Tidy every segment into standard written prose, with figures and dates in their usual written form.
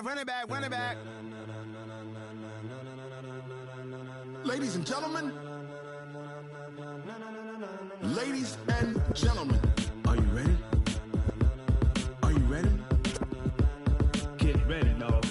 back, run it back. Ladies and gentlemen, ladies and gentlemen, are you ready? Are you ready? Get ready, dog.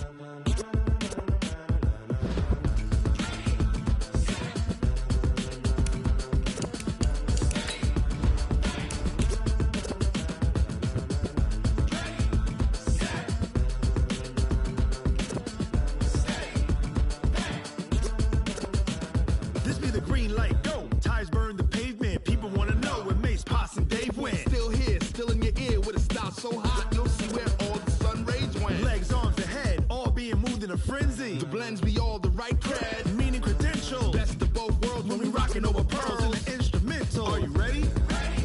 This be the green light, go. Tires burn the pavement. People wanna know where Mace, Potts, and Dave went. Still here, still in your ear with a style so hot, you'll see where all the sun rays went. Legs, arms, and head, all being moved in a frenzy. The blends be all the right cred, Meaning credentials. best of both worlds When we rockin' over pearls in the instrumental. Are you ready?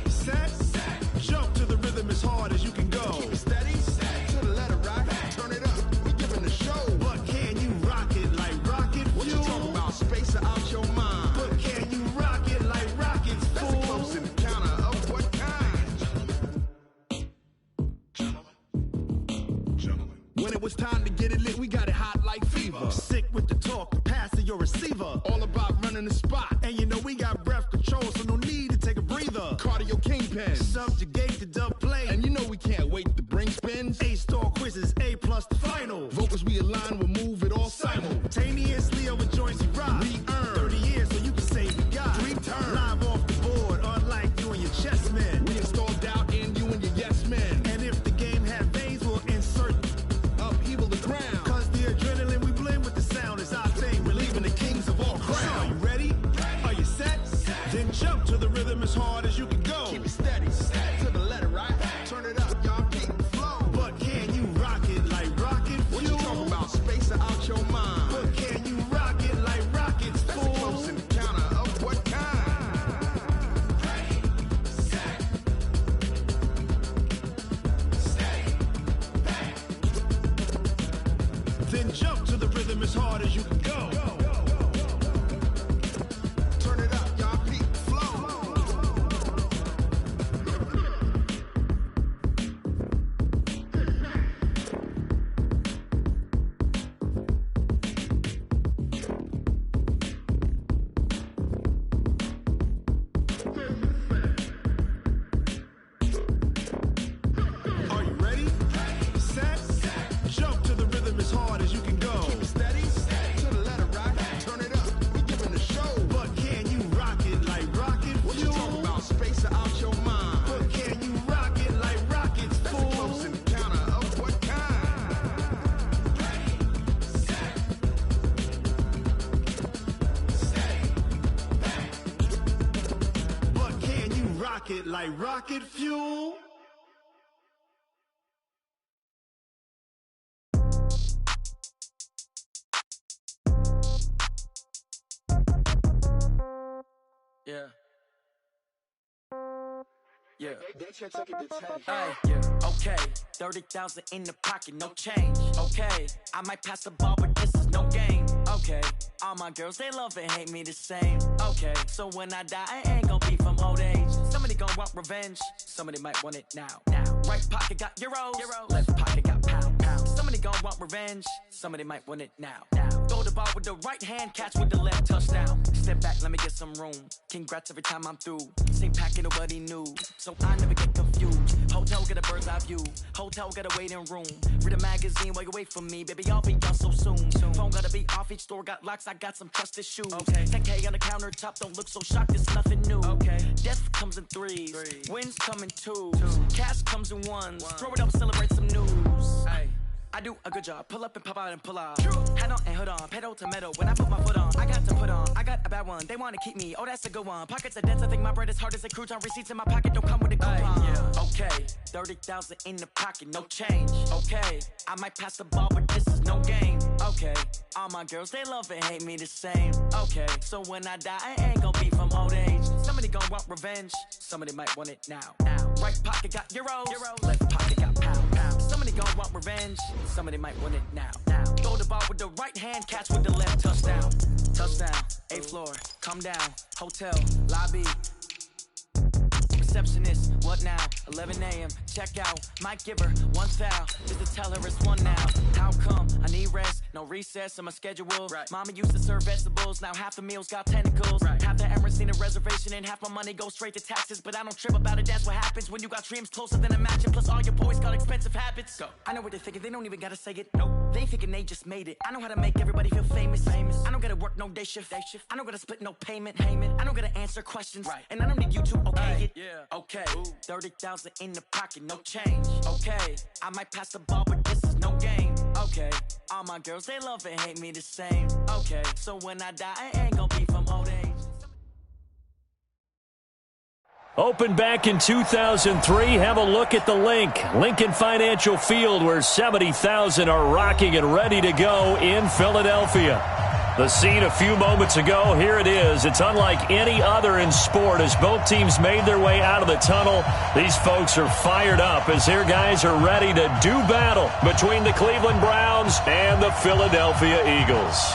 Set. Jump to the rhythm as hard as you can go. Steady, to the letter right, turn it up, we giving the show. But can you rock it like rocket What you fuel? talking about, space or out your mind? But can you rock it like rockets, That's a close fool? encounter of what kind? Gentlemen. When it was time to get it lit, we got it hot like fever. Sick with the talk, the pass to your receiver. All about running the spot, And you know we got breath control, so no need to take a breather. cardio kingpin. Subjugate the dub play. And you know we can't wait to bring spins. A-star quizzes, A+ the final. Vocals we align, we'll move it all Simultaneously over joints we rock. We earn 30 years so you can say we got 3 turns. Live off the board, unlike you and your chess men. We install doubt in you and your yes men. And if the game had veins, we'll insert. Upheaval the ground. Cause the adrenaline we blend with the sound is our thing. Relieving the kings of all crowns. So are you ready? Are you set? Then jump to the rhythm as hard as you can go. Keep it steady, to the letter right. Turn it up, y'all keep the flow. But can you rock it like rocket fuel? What you talking about, space or out your mind? But can you rock it like rockets, That's a fool? close encounter of what kind? Then jump to the rhythm as hard as you can go. Turn it up, y'all keep the flow. Are you ready? Set. Jump to the rhythm as hard as you can go. Steady, to the letter right. Turn it up, we giving the show. But can you rock it like rocket What you fuel? talking about, space or out your mind? But can you rock it like rockets, That's a close fool? encounter of what kind? But can you rock it like rocket fuel? Yeah. Yeah. Ay, Yeah. Okay. 30,000 in the pocket, no change. Okay. I might pass the ball, but this is no game. Okay. All my girls, they love and hate me the same. Okay. So when I die, I ain't gon' be from old age. Somebody gon' want revenge. Somebody might want it now. Right pocket got euros. Left pocket got pound. Somebody gon' want revenge. Somebody might want it now. Throw the ball with the right hand, catch with the left, touchdown. Step back, let me get some room. Congrats every time I'm through. Same packet, nobody knew. So I never get confused. Hotel get a bird's eye view. Hotel got a waiting room. Read a magazine while you wait for me. Baby, I'll be done so soon. Phone gotta be off, each store got locks. I got some trusted shoes. 10K on the countertop, don't look so shocked, it's nothing new. Death comes in threes. Wins come in twos. Cash comes in ones. Throw it up, celebrate some news. I do a good job. Pull up and pop out and pull out. Head on and hood on. Pedal to metal. When I put my foot on, I got to put on. I got a bad one. They want to keep me. Oh, that's a good one. Pockets are dense. I think my bread is hard as a crouton. Receipts in my pocket don't come with a coupon. Okay. 30,000 in the pocket. No change. Okay. I might pass the ball, but this is no game. Okay. All my girls, they love and hate me the same. Okay. So when I die, I ain't gon' be from old age. Somebody gon' want revenge. Somebody might want it now. Right pocket got euros. Left pocket got pound. Somebody gon' want revenge. Somebody might want it now. Throw the ball with the right hand, catch with the left, touchdown. Touchdown, 8th floor, come down, hotel, lobby. Receptionist, what now? 11 a.m., check out. Might give her one foul, just to tell her it's one now. How come No recess in my schedule. Mama used to serve vegetables, now half the meals got tentacles. Half the Emirates need a reservation and half my money goes straight to taxes. But I don't trip about it, that's what happens when you got dreams closer than a mansion. Plus all your boys got expensive habits. Go. I know what they're thinking, they don't even gotta say it. Nope. They thinking they just made it. I know how to make everybody feel famous. I don't gotta work no day shift. I don't gotta split no payment. I don't gotta answer questions. And I don't need you to okay it. Okay. 30,000 in the pocket, no change. Okay. I might pass the ball, but this is no game. Okay. All my girls, they love and hate me the same. Okay. So when I die, I ain't gonna be from old age. Opened back in 2003, have a look at the Lincoln Financial Field, where 70,000 are rocking and ready to go in Philadelphia. The scene a few moments ago, here it is. It's unlike any other in sport as both teams made their way out of the tunnel. These folks are fired up as their guys are ready to do battle between the Cleveland Browns and the Philadelphia Eagles.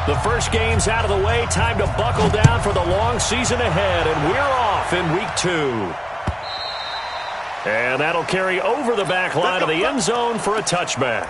The first game's out of the way. Time to buckle down for the long season ahead, and we're off in week 2. And that'll carry over the back line of the end zone for a touchback.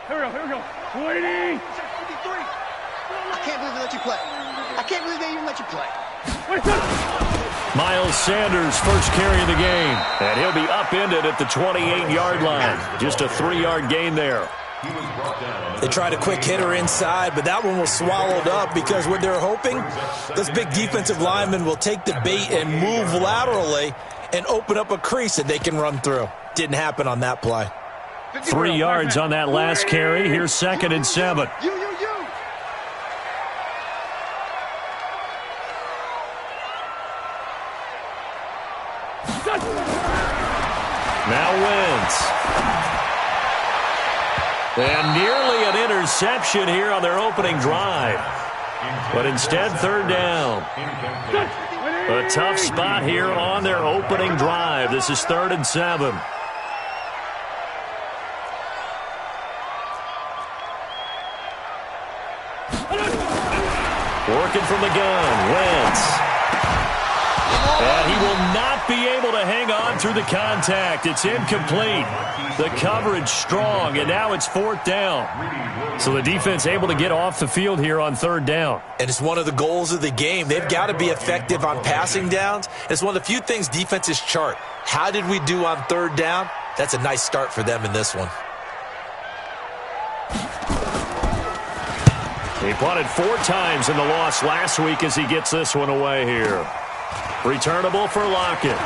Here we go. Waiting. 53. I can't believe they let you play. I can't believe they even let you play. Miles Sanders first carry of the game, and he'll be upended at the 28-yard line. Just a 3-yard gain there. They tried a quick hitter inside, but that one was swallowed up because what they're hoping, this big defensive lineman will take the bait and move laterally and open up a crease that they can run through. Didn't happen on that play. 3 yards on that last carry. Here's 2nd and 7. You. Now Wentz. And nearly an interception here on their opening drive. But instead, 3rd down. A tough spot here on their opening drive. This is 3rd and 7. Working from the gun, Wentz. And he will not be able to hang on through the contact. It's incomplete. The coverage strong, and now it's 4th down. So the defense able to get off the field here on 3rd down. And it's one of the goals of the game. They've got to be effective on passing downs. It's one of the few things defenses chart. How did we do on 3rd down? That's a nice start for them in this one. He punted 4 times in the loss last week as he gets this one away here. Returnable for Lockett.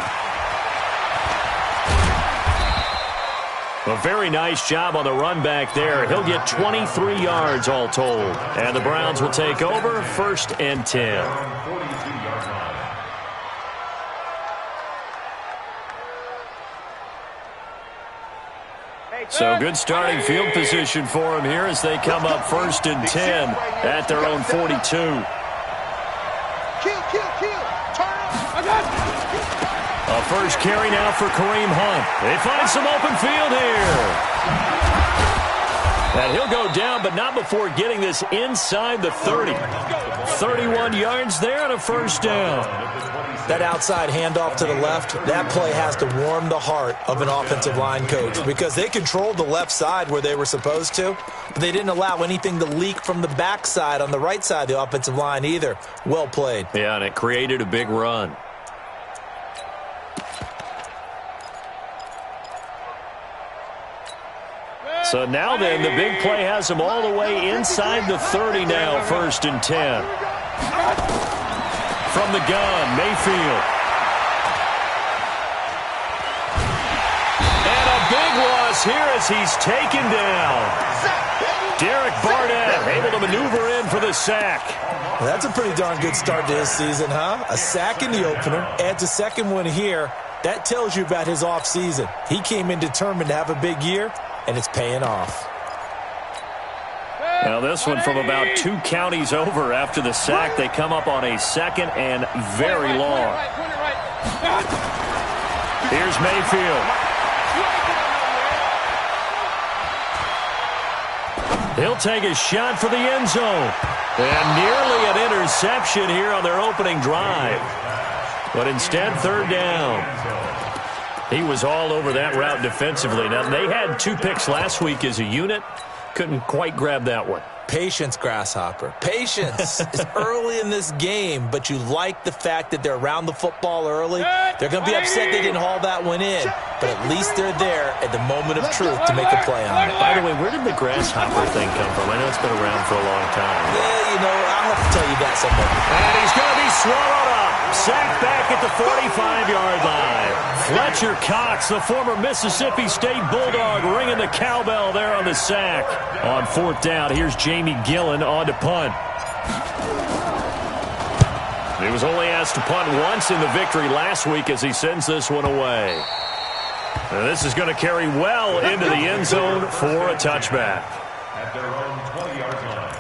A very nice job on the run back there. He'll get 23 yards all told. And the Browns will take over 1st and 10. So good starting field position for him here as they come up 1st and 10 at their own 42. Kill. A first carry now for Kareem Hunt. They find some open field here. And he'll go down, but not before getting this inside the 30. 31 yards there and a 1st down. That outside handoff to the left, that play has to warm the heart of an offensive line coach because they controlled the left side where they were supposed to, but they didn't allow anything to leak from the backside on the right side of the offensive line either. Well played. Yeah, and it created a big run. So now then, the big play has them all the way inside the 30 now, 1st and 10. From the gun, Mayfield. And a big loss here as he's taken down. Derek Barnett able to maneuver in for the sack. That's a pretty darn good start to his season, huh? A sack in the opener, adds a second one here. That tells you about his offseason. He came in determined to have a big year, and it's paying off. Now this one from about 2 counties over after the sack. They come up on a 2nd and very long. Here's Mayfield. He'll take a shot for the end zone. And nearly an interception here on their opening drive. But instead, 3rd down. He was all over that route defensively. Now, they had 2 picks last week as a unit. Couldn't quite grab that one. Patience, Grasshopper. Patience. It's early in this game, but you like the fact that they're around the football early. They're going to be upset they didn't haul that one in, but at least they're there at the moment of truth to make a play on it. By the way, where did the Grasshopper thing come from? I know it's been around for a long time. Yeah, I'll have to tell you that someday. And he's going to be swallowed up. Sacked back at the 45-yard line. Fletcher Cox, the former Mississippi State Bulldog, ringing the cowbell there on the sack. On 4th down, here's Jamie Gillen on to punt. He was only asked to punt once in the victory last week as he sends this one away. And this is going to carry well into the end zone for a touchback. At their own 20-yard line.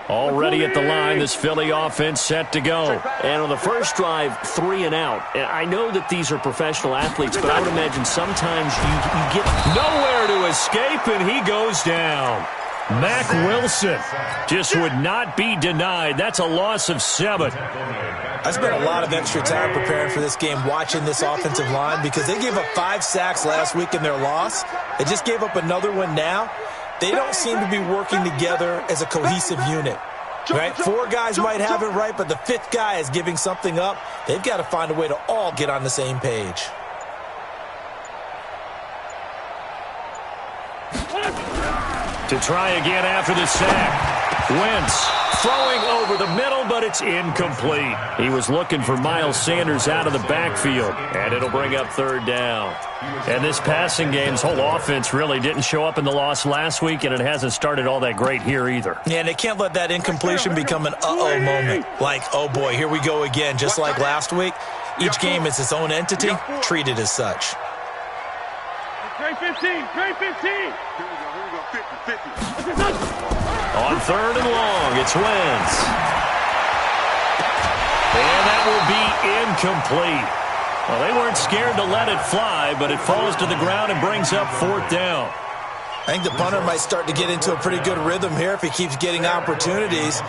Already at the line, this Philly offense set to go. And on the first drive, 3 and out. And I know that these are professional athletes, but I would imagine sometimes you get nowhere to escape, and he goes down. Mack Wilson just would not be denied. That's a loss of 7. I spent a lot of extra time preparing for this game watching this offensive line because they gave up 5 sacks last week in their loss. They just gave up another one now. They don't seem to be working together as a cohesive unit. Right? 4 guys might have it right, but the 5th guy is giving something up. They've got to find a way to all get on the same page. To try again after the sack. Wentz throwing over the middle, but it's incomplete. He was looking for Miles Sanders out of the backfield, and it'll bring up 3rd down. And this passing game's whole offense really didn't show up in the loss last week, and it hasn't started all that great here either. Yeah, and they can't let that incompletion become an uh-oh moment. Like, oh boy, here we go again, just like last week. Each game is its own entity, treated as such. Great 15, great 15. On 3rd and long, it's Wentz. And that will be incomplete. Well, they weren't scared to let it fly, but it falls to the ground and brings up 4th down. I think the punter might start to get into a pretty good rhythm here if he keeps getting opportunities.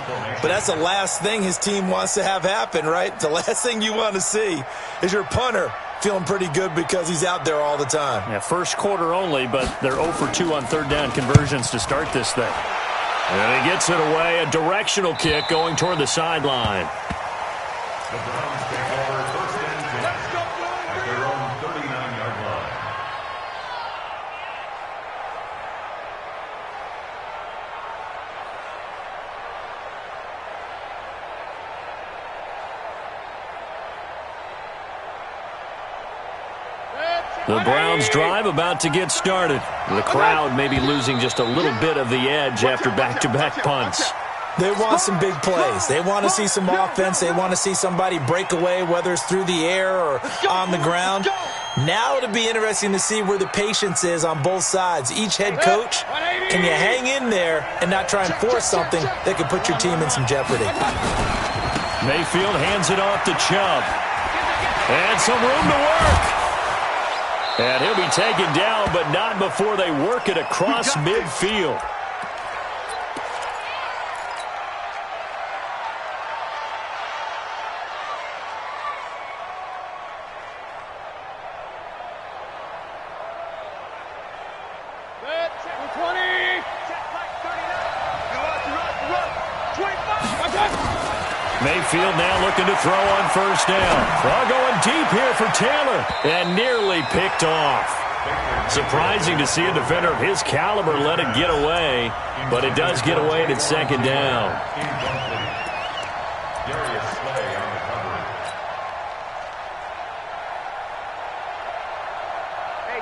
But that's the last thing his team wants to have happen, right? The last thing you want to see is your punter feeling pretty good because he's out there all the time. Yeah, first quarter only, but they're 0 for 2 on 3rd down conversions to start this thing. And he gets it away, a directional kick going toward the sideline. The Browns take over 1st and 10 at their own 39-yard line. The Browns drive about to get started. The crowd may be losing just a little bit of the edge after back-to-back punts. They want some big plays. They want to see some offense. They want to see somebody break away, whether it's through the air or on the ground. Now it'll be interesting to see where the patience is on both sides. Each head coach, can you hang in there and not try and force something that could put your team in some jeopardy? Mayfield hands it off to Chubb. And some room to work. And he'll be taken down, but not before they work it across midfield. Mayfield now looking to throw on 1st down. Throw going deep here for Taylor. And nearly picked off. Surprising to see a defender of his caliber let it get away. But it does get away and it's 2nd down.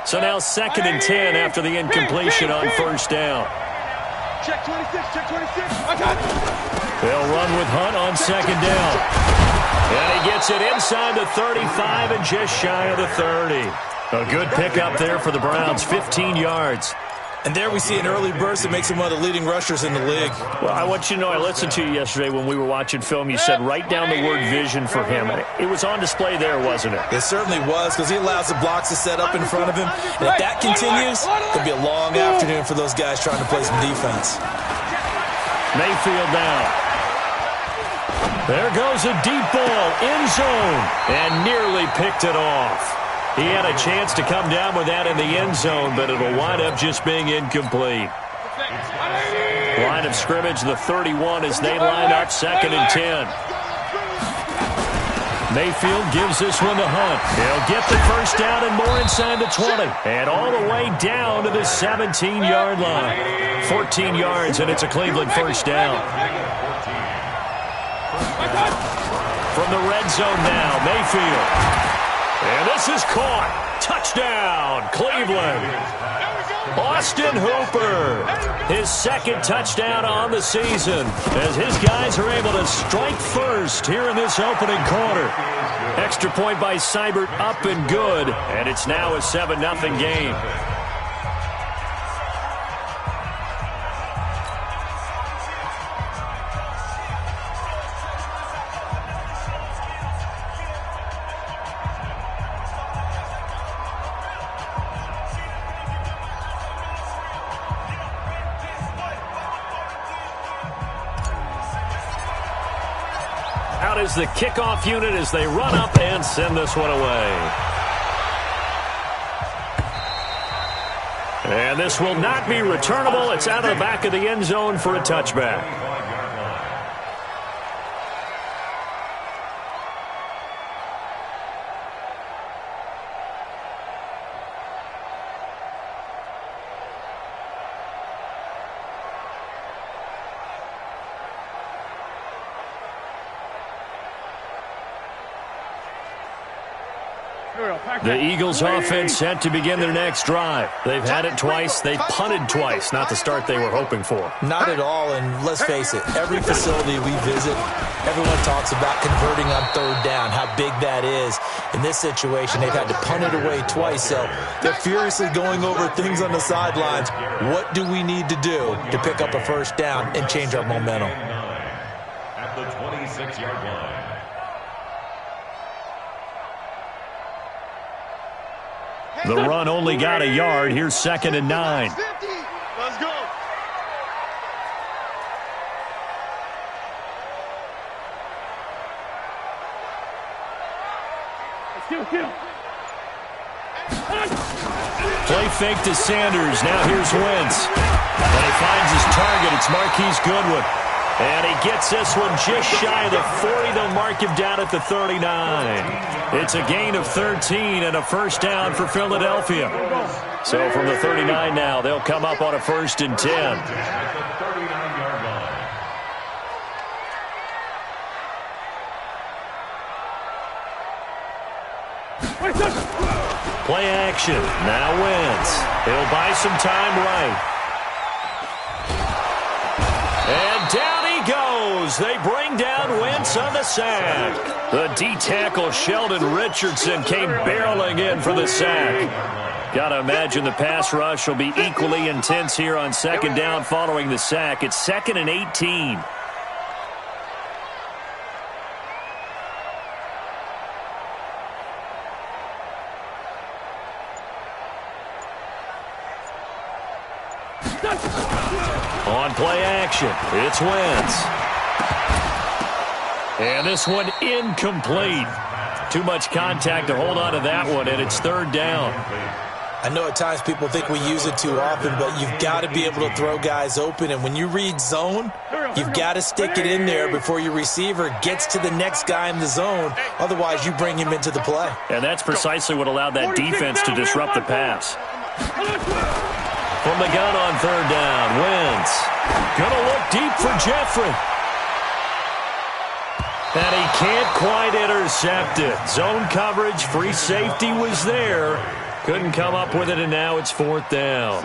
So now 2nd and 10 after the incompletion on 1st down. Check 26, check 26. I got it. They'll run with Hunt on 2nd down. And he gets it inside the 35 and just shy of the 30. A good pickup there for the Browns, 15 yards. And there we see an early burst that makes him one of the leading rushers in the league. Well, I want you to know, I listened to you yesterday when we were watching film. You said write down the word vision for him. It was on display there, wasn't it? It certainly was, because he allows the blocks to set up in front of him. And if that continues, it'll be a long afternoon for those guys trying to play some defense. Mayfield now. There goes a deep ball, end zone, and nearly picked it off. He had a chance to come down with that in the end zone, but it'll wind up just being incomplete. Line of scrimmage, the 31, as they line up 2nd and 10. Mayfield gives this one to Hunt. He'll get the first down and more inside the 20. And all the way down to the 17-yard line. 14 yards, and it's a Cleveland first down. From the red zone now, Mayfield. And this is caught. Touchdown, Cleveland. Austin Hooper, his 2nd touchdown on the season, as his guys are able to strike first here in this opening quarter. Extra point by Seibert, up and good, and it's now a 7-0 game. Out is the kickoff unit as they run up and send this one away. And this will not be returnable. It's out of the back of the end zone for a touchback. The Eagles offense set to begin their next drive. They've had it twice. They've punted twice. Not the start they were hoping for. Not at all, and let's face it, every facility we visit, everyone talks about converting on 3rd down, how big that is. In this situation, they've had to punt it away twice, so they're furiously going over things on the sidelines. What do we need to do to pick up a first down and change our momentum? At the 26-yard line. The run only got a yard. Here's 2nd and 9. Let's go. Play fake to Sanders. Now here's Wentz. And he finds his target. It's Marquise Goodwin. And he gets this one just shy of the 40. They'll mark him down at the 39. It's a gain of 13 and a first down for Philadelphia. So from the 39 now, they'll come up on a 1st and 10. At the 39-yard line. Play action. Now Wentz. He'll buy some time right. And down he goes. They bring down Wentz on the sack. The D-tackle Sheldon Richardson came barreling in for the sack. Got to imagine the pass rush will be equally intense here on 2nd down following the sack. It's 2nd and 18. On play action, it's Wentz. And this one incomplete. Too much contact to hold on to that one, and it's 3rd down. I know at times people think we use it too often, but you've got to be able to throw guys open. And when you read zone, you've got to stick it in there before your receiver gets to the next guy in the zone. Otherwise, you bring him into the play. And that's precisely what allowed that defense to disrupt the pass. From the gun on 3rd down, Wentz. Gonna look deep for Jeffrey. And he can't quite intercept it. Zone coverage, free safety was there. Couldn't come up with it, and now it's 4th down.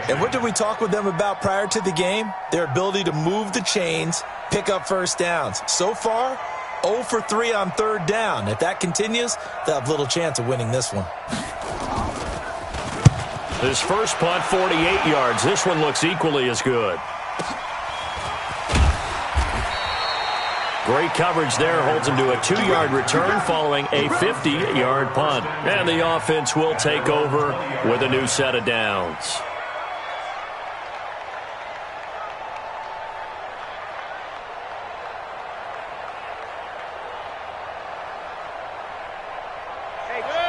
And what did we talk with them about prior to the game? Their ability to move the chains, pick up first downs. So far, 0 for 3 on third down. If that continues, they'll have little chance of winning this one. His first punt, 48 yards. This one looks equally as good. Great coverage there, holds him to a 2-yard return following a 50-yard punt. And the offense will take over with a new set of downs.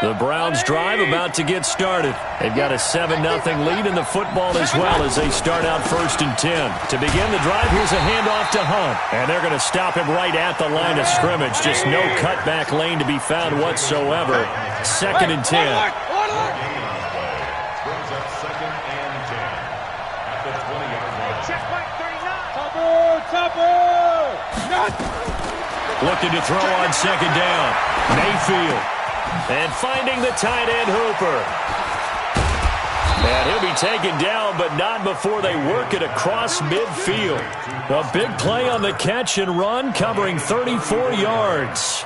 The Browns drive about to get started. They've got a 7-0 lead in the football as well as they start out 1st and 10. To begin the drive, here's a handoff to Hunt. And they're going to stop him right at the line of scrimmage. Just no cutback lane to be found whatsoever. 2nd and 10. Brings up 2nd and 10 at the 20-yard line. Looking to throw on 2nd down. Mayfield. And finding the tight end, Hooper. And he'll be taken down, but not before they work it across midfield. A big play on the catch and run, covering 34 yards.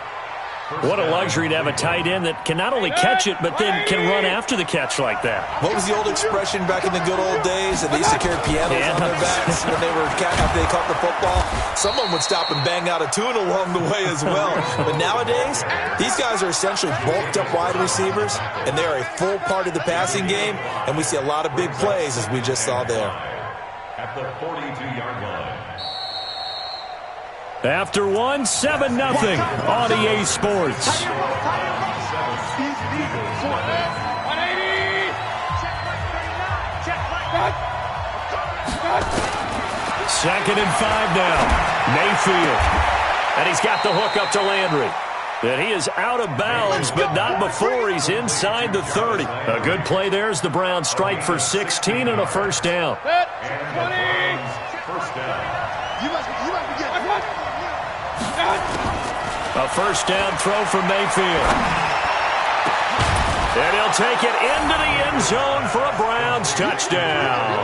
What a luxury to have a tight end that can not only catch it, but then can run after the catch like that. What was the old expression back in the good old days? That they used to carry pianos on their backs when they were after they caught the football. Someone would stop and bang out a tune along the way as well. But nowadays, these guys are essentially bulked up wide receivers, and they are a full part of the passing game, and we see a lot of big plays as we just saw there. At the 42-yard line. After 7-0 on EA Sports. 2nd and 5 now. Mayfield. And he's got the hook up to Landry. And he is out of bounds, but not before he's inside the 30. A good play there as the Browns strike for 16 and a 1st down. First down. A 1st down throw from Mayfield. And he'll take it into the end zone for a Browns touchdown.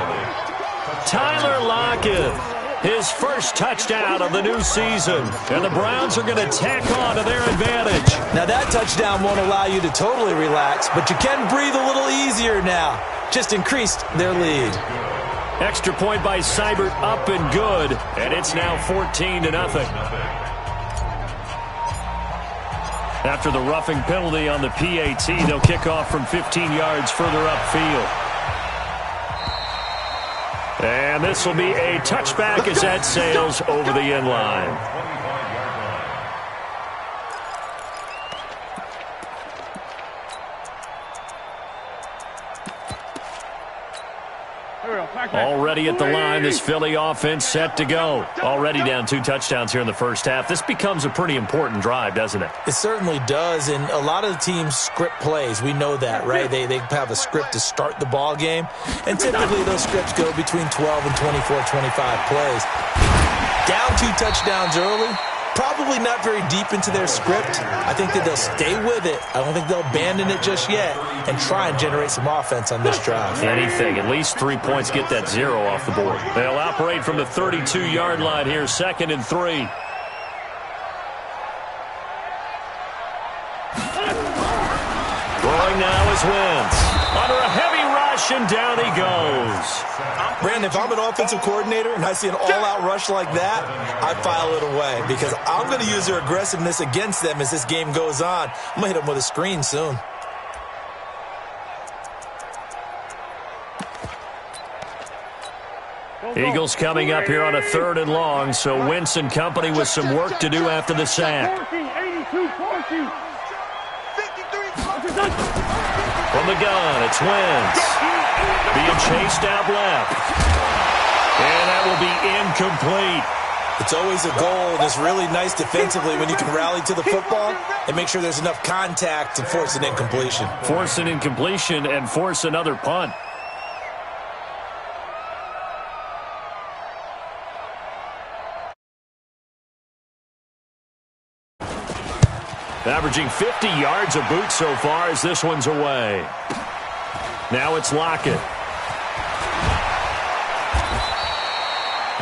Tyler Lockett, his first touchdown of the new season. And the Browns are going to tack on to their advantage. Now that touchdown won't allow you to totally relax, but you can breathe a little easier now. Just increased their lead. Extra point by Seibert, up and good. And it's now 14-0. After the roughing penalty on the PAT, they'll kick off from 15 yards further upfield. And this will be a touchback as that sails over the end line. Already at the line, this Philly offense set to go. Already down 2 touchdowns here in the first half. This becomes a pretty important drive, doesn't it? It certainly does, and a lot of the teams script plays. We know that, right? They have a script to start the ball game, and typically those scripts go between 12 and 24, 25 plays. Down 2 touchdowns early, probably not very deep into their script. I think that they'll stay with it. I don't think they'll abandon it just yet and try and generate some offense on this drive. Anything. At least 3 points. Get that 0 off the board. They'll operate from the 32-yard line here. 2nd and 3. Throwing now is Wentz. Under a heavy rush, and down he goes. Brandon, if I'm an offensive coordinator and I see an all-out rush like that, I file it away because I'm going to use their aggressiveness against them as this game goes on. I'm going to hit them with a screen soon. Eagles coming up here on a 3rd and long, so Wentz and company with some work to do after the sack. From the gun, it's Wentz. Being chased out left. And that will be incomplete. It's always a goal, and it's really nice defensively when you can rally to the football and make sure there's enough contact to force an incompletion. Force an incompletion and force another punt. Averaging 50 yards a boot so far as this one's away. Now it's Lockett.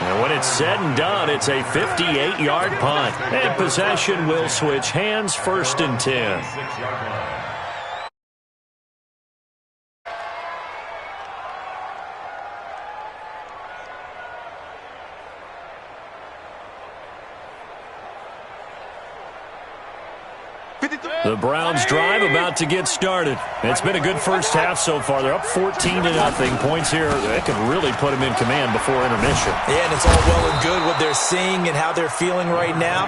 And And when it's said and done, it's a 58-yard punt. And possession will switch hands, 1st and 10. The Browns drive about to get started. It's been a good first half so far. They're up 14-0. Points here, that could really put them in command before intermission. Yeah, and it's all well and good what they're seeing and how they're feeling right now.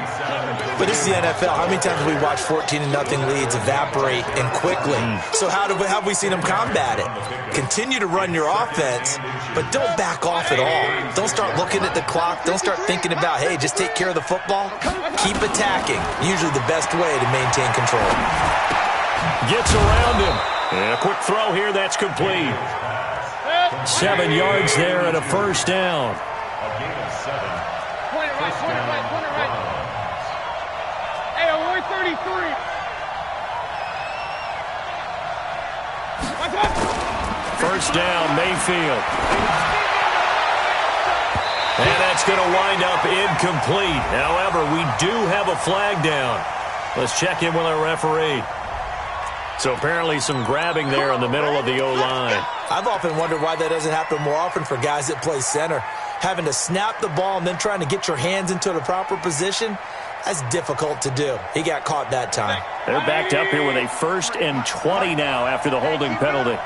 But this is the NFL. How many times have we watched 14-0 leads evaporate and quickly? So how have we seen them combat it? Continue to run your offense, but don't back off at all. Don't start looking at the clock. Don't start thinking about, hey, just take care of the football. Keep attacking. Usually the best way to maintain control. Gets around him. And a quick throw here, that's complete. 7 yards there and a 1st down. A gain of 7. Point it right. Hey, 133. First down, Mayfield. And that's going to wind up incomplete. However, we do have a flag down. Let's check in with our referee. So apparently some grabbing there in the middle of the O-line. I've often wondered why that doesn't happen more often for guys that play center. Having to snap the ball and then trying to get your hands into the proper position, that's difficult to do. He got caught that time. They're backed up here with a 1st and 20 now after the holding penalty.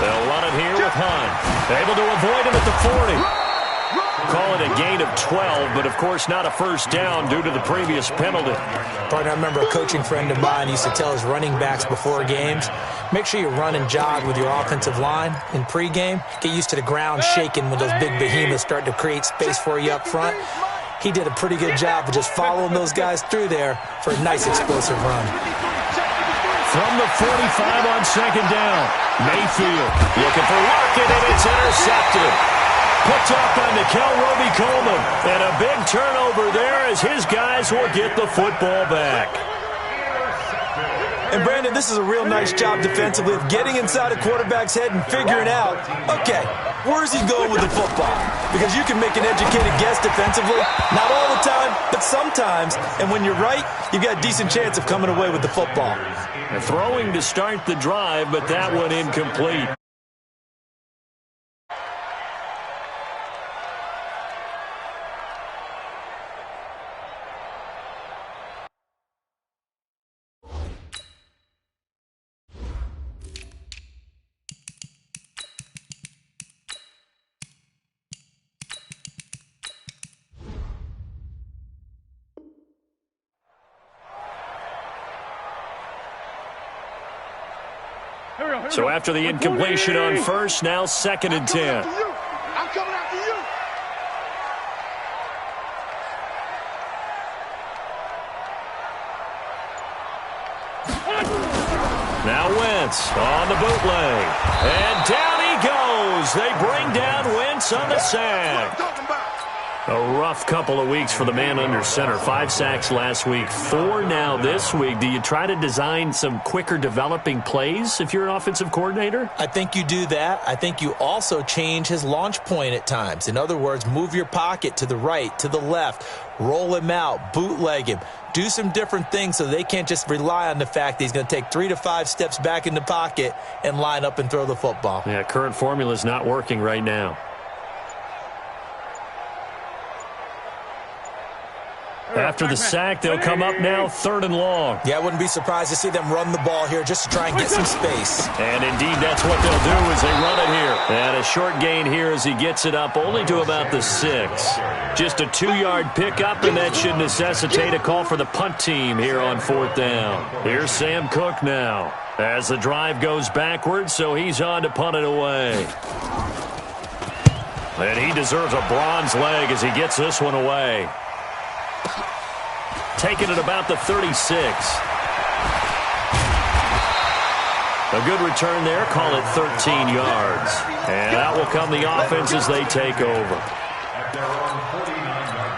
They'll run it here with Hunt. Able to avoid him at the 40. Call it a gain of 12, but of course not a 1st down due to the previous penalty. Partner, I remember a coaching friend of mine used to tell his running backs before games, make sure you run and jog with your offensive line in pregame. Get used to the ground shaking when those big behemoths start to create space for you up front. He did a pretty good job of just following those guys through there for a nice explosive run. From the 45 on 2nd down, Mayfield looking for Lockett, and it's intercepted. Picked off by Nikel Roby-Coleman. And a big turnover there as his guys will get the football back. And, Brandon, this is a real nice job defensively of getting inside a quarterback's head and figuring out, okay, where's he going with the football? Because you can make an educated guess defensively. Not all the time, but sometimes. And when you're right, you've got a decent chance of coming away with the football. And throwing to start the drive, but that one incomplete. So after the incompletion on 1st, now 2nd and 10. I'm coming after you. Now Wentz on the bootleg. And down he goes. They bring down Wentz on the sack. A rough couple of weeks for the man under center. 5 sacks last week, 4 now this week. Do you try to design some quicker developing plays if you're an offensive coordinator? I think you do that. I think you also change his launch point at times. In other words, move your pocket to the right, to the left, roll him out, bootleg him. Do some different things so they can't just rely on the fact that he's going to take 3 to 5 steps back in the pocket and line up and throw the football. Yeah, current formula is not working right now. After the sack, they'll come up now 3rd and long. Yeah, I wouldn't be surprised to see them run the ball here just to try and get some space. And indeed, that's what they'll do as they run it here. And a short gain here as he gets it up only to about the 6. Just a 2-yard pickup, and that should necessitate a call for the punt team here on 4th down. Here's Sam Cook now as the drive goes backwards, so he's on to punt it away. And he deserves a bronze leg as he gets this one away. Taking it about the 36. A good return there. Call it 13 yards. And out will come the offense as they take over. At their own 49-yard line.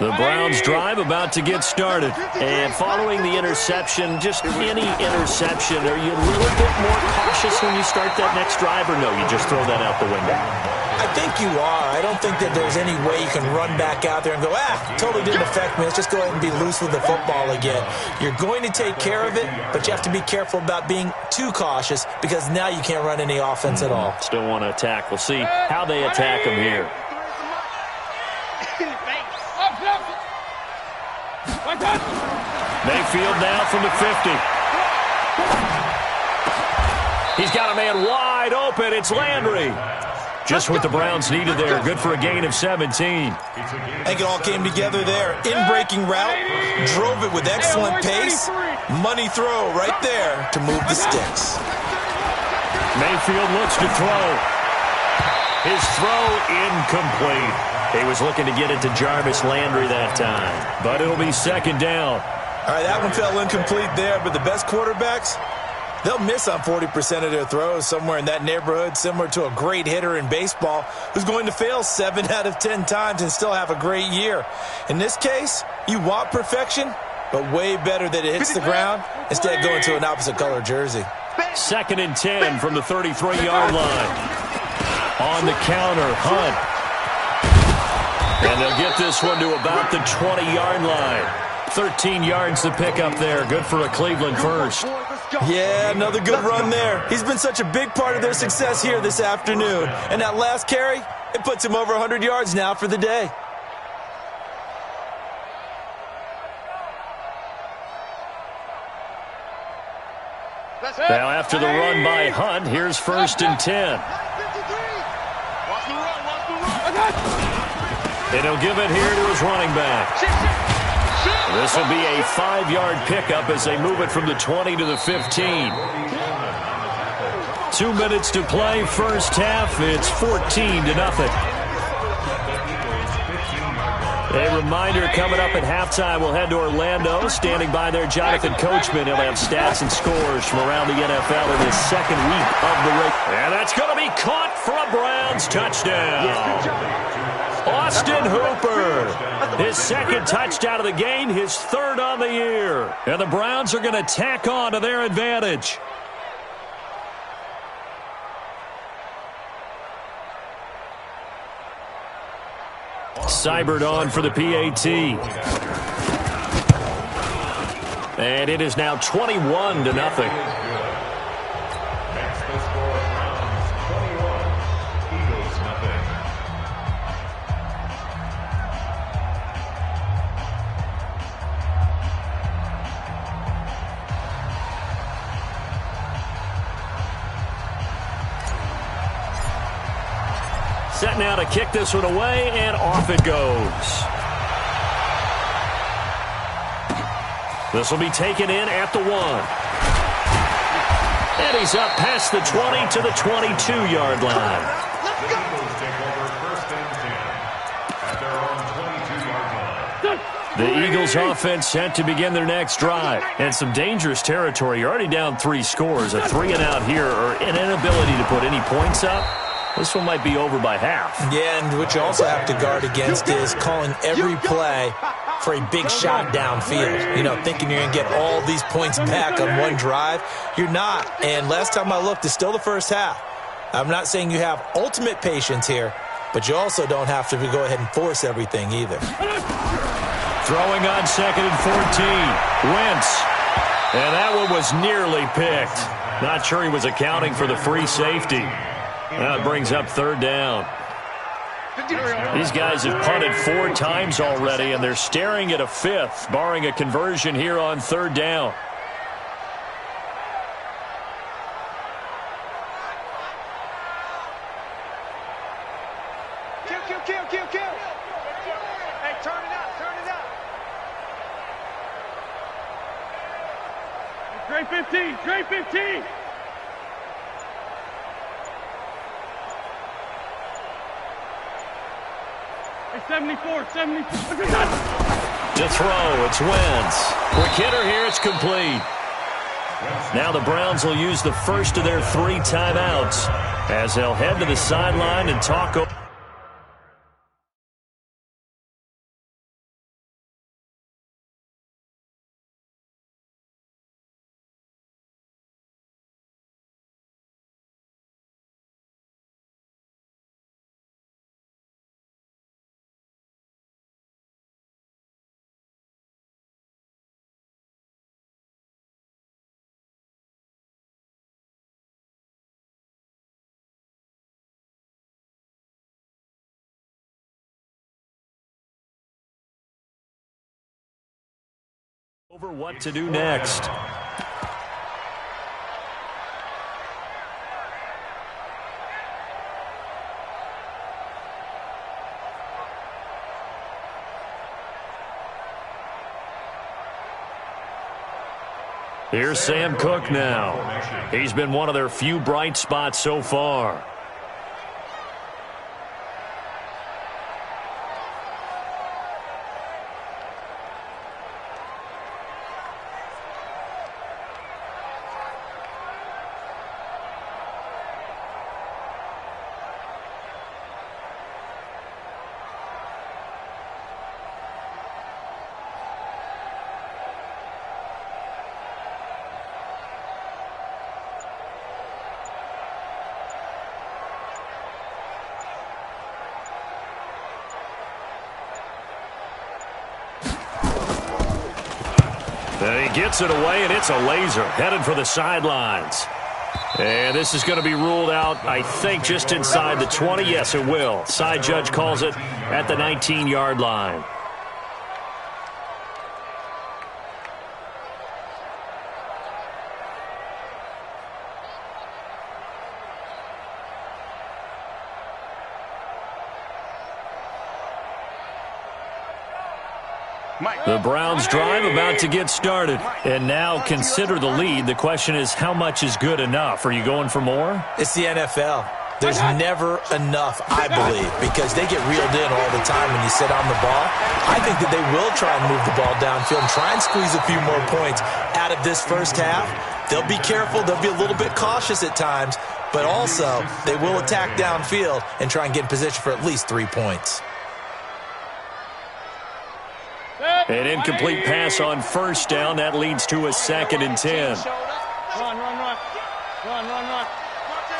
The Browns drive about to get started. And following the interception, just any interception, are you a little bit more cautious when you start that next drive, or no, you just throw that out the window? I think you are. I don't think that there's any way you can run back out there and go, totally didn't affect me. Let's just go ahead and be loose with the football again. You're going to take care of it, but you have to be careful about being too cautious because now you can't run any offense at all. Still want to attack. We'll see how they attack him here. Mayfield now from the 50. He's got a man wide open. It's Landry. Just what the Browns needed there. Good for a gain of 17. I think it all came together there. In-breaking route, drove it with excellent pace. Money throw right there to move the sticks. Mayfield looks to throw. His throw incomplete. He was looking to get it to Jarvis Landry that time. But it'll be second down. All right, that one fell incomplete there, but the best quarterbacks, they'll miss on 40% of their throws, somewhere in that neighborhood, similar to a great hitter in baseball who's going to fail 7 out of 10 times and still have a great year. In this case, you want perfection, but way better that it hits the ground instead of going to an opposite color jersey. Second and 10 from the 33-yard line. On the counter, Hunt. And they'll get this one to about the 20-yard line. 13 yards to pick up there. Good for a Cleveland first. Yeah, another good run there. He's been such a big part of their success here this afternoon. And that last carry, it puts him over 100 yards now for the day. Now after the run by Hunt, here's first and 10. And he'll give it here to his running back. This will be a 5-yard pickup as they move it from the 20 to the 15. 2 minutes to play, first half. It's 14-0. A reminder coming up at halftime, we'll head to Orlando. Standing by there, Jonathan Coachman. He'll have stats and scores from around the NFL in his second week of the race. And that's going to be caught for a Browns touchdown. Austin Hooper, his second touchdown of the game, his third on the year. And the Browns are going to tack on to their advantage. Seibert on for the PAT. And it is now 21-0. That's the score. Browns 21, Eagles nothing. Set now to kick this one away, and off it goes. This will be taken in at the 1. And he's up past the 20 to the 22-yard line. The Eagles take over first and 10 at their own 22-yard line. The Eagles offense set to begin their next drive. And some dangerous territory. You're already down 3 scores. A 3-and-out here, or an inability to put any points up. This one might be over by half. Yeah, and what you also have to guard against is calling every play for a big shot downfield. You know, thinking you're going to get all these points back on one drive. You're not. And last time I looked, it's still the first half. I'm not saying you have ultimate patience here, but you also don't have to go ahead and force everything either. Throwing on second and 14. Wentz. And that one was nearly picked. Not sure he was accounting for the free safety. That brings up third down. These guys have punted 4 times already, and they're staring at a 5th, barring a conversion here on third down. Kill. Hey, turn it up. Trade 15. Hey, 74. To throw, it's Wentz. Quick hitter here, it's complete. Now the Browns will use the first of their 3 timeouts as they'll head to the sideline and talk over. Over what to do next. Here's Sam Cook now. He's been one of their few bright spots so far. And he gets it away, and it's a laser headed for the sidelines. And this is going to be ruled out, I think, just inside the 20. Yes, it will. Side judge calls it at the 19-yard line. The Browns drive about to get started. And now consider the lead. The question is, how much is good enough? Are you going for more? It's the NFL. There's never enough, I believe, because they get reeled in all the time when you sit on the ball. I think that they will try and move the ball downfield and try and squeeze a few more points out of this first half. They'll be careful. They'll be a little bit cautious at times, but also they will attack downfield and try and get in position for at least 3 points. An incomplete pass on first down. That leads to a 2nd and 10. Run.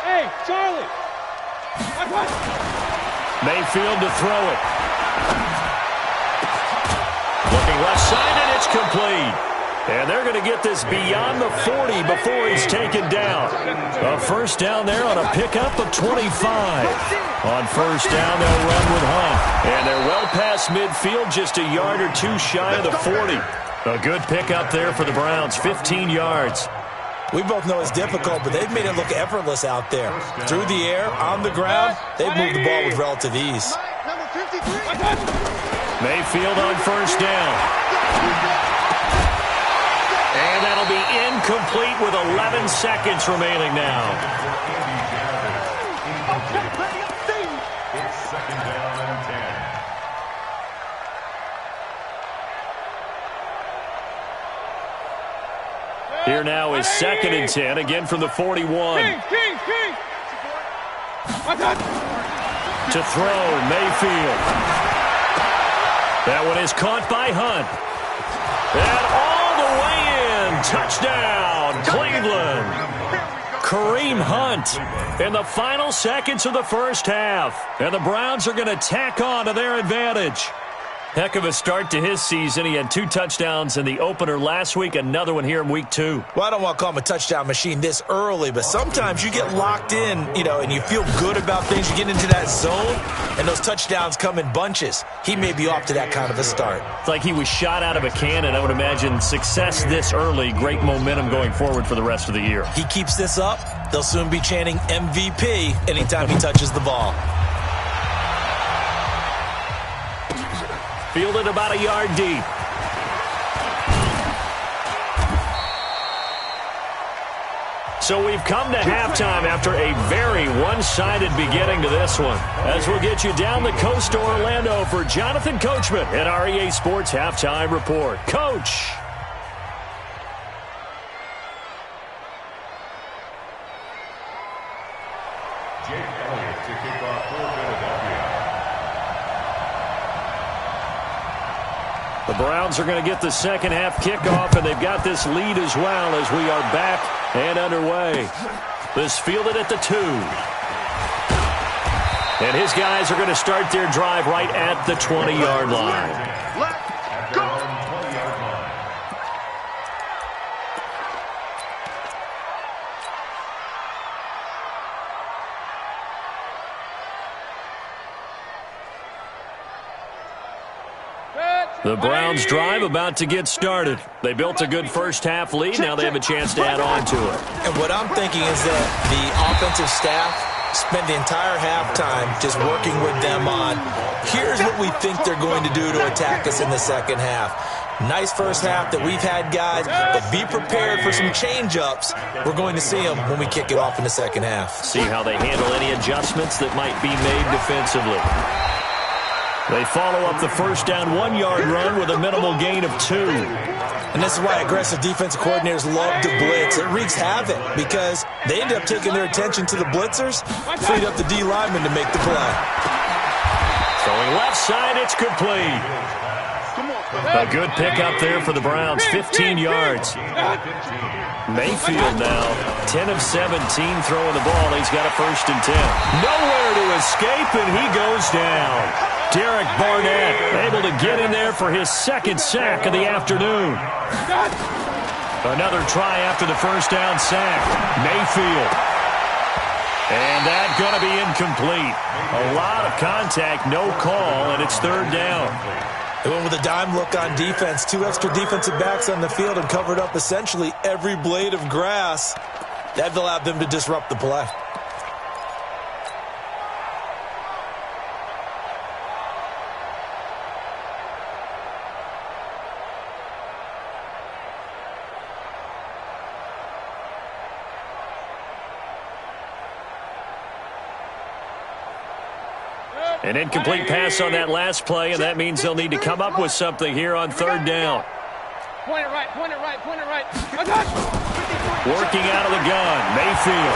Hey, Charlie. Mayfield to throw it. Looking left side, and it's complete. And they're going to get this beyond the 40 before he's taken down. A first down there on a pickup of 25. On first down, they'll run with Hunt. And they're well past midfield, just a yard or two shy of the 40. A good pickup there for the Browns, 15 yards. We both know it's difficult, but they've made it look effortless out there. Through the air, on the ground, they've moved the ball with relative ease. Mayfield on first down. And that'll be incomplete with 11 seconds remaining now. It's 2nd down and 10. Here now is 2nd and 10, again from the 41. King. To throw, Mayfield. That one is caught by Hunt. And all the way in. Touchdown, Cleveland. Kareem Hunt in the final seconds of the first half. And the Browns are going to tack on to their advantage. Heck of a start to his season. He had 2 touchdowns in the opener last week, another one here in week 2. Well, I don't want to call him a touchdown machine this early, but sometimes you get locked in, and you feel good about things. You get into that zone, and those touchdowns come in bunches. He may be off to that kind of a start. It's like he was shot out of a cannon. I would imagine success this early, great momentum going forward for the rest of the year. He keeps this up, they'll soon be chanting MVP anytime he touches the ball. Fielded about a yard deep. So we've come to halftime after a very one-sided beginning to this one. As we'll get you down the coast to Orlando for Jonathan Coachman at our EA Sports Halftime Report. Coach. Jake Elliott to kick off for Philadelphia. The Browns are going to get the second half kickoff, and they've got this lead as well as we are back and underway. This fielded at the 2. And his guys are going to start their drive right at the 20-yard line. At their own 20-yard line. The Browns drive about to get started. They built a good first-half lead. Now they have a chance to add on to it. And what I'm thinking is that the offensive staff spent the entire halftime just working with them on, here's what we think they're going to do to attack us in the second half. Nice first half that we've had, guys, but be prepared for some change-ups. We're going to see them when we kick it off in the second half. See how they handle any adjustments that might be made defensively. They follow up the first down 1-yard run with a minimal gain of 2. And this is why aggressive defensive coordinators love to blitz. It wreaks havoc because they end up taking their attention to the blitzers, freed up the D lineman to make the play. Throwing left side, it's complete. A good pickup there for the Browns, 15 yards. Mayfield now, 10 of 17 throwing the ball. He's got a 1st and 10. Nowhere to escape, and he goes down. Derek Barnett able to get in there for his 2nd sack of the afternoon. Another try after the first down sack. Mayfield. And that's going to be incomplete. A lot of contact, no call, and it's 3rd down. They went with a dime look on defense. 2 extra defensive backs on the field and covered up essentially every blade of grass. That allowed them to disrupt the play. An incomplete pass on that last play, and that means they'll need to come up with something here on 3rd down. Point it right, point it right, point it right. Working out of the gun, Mayfield.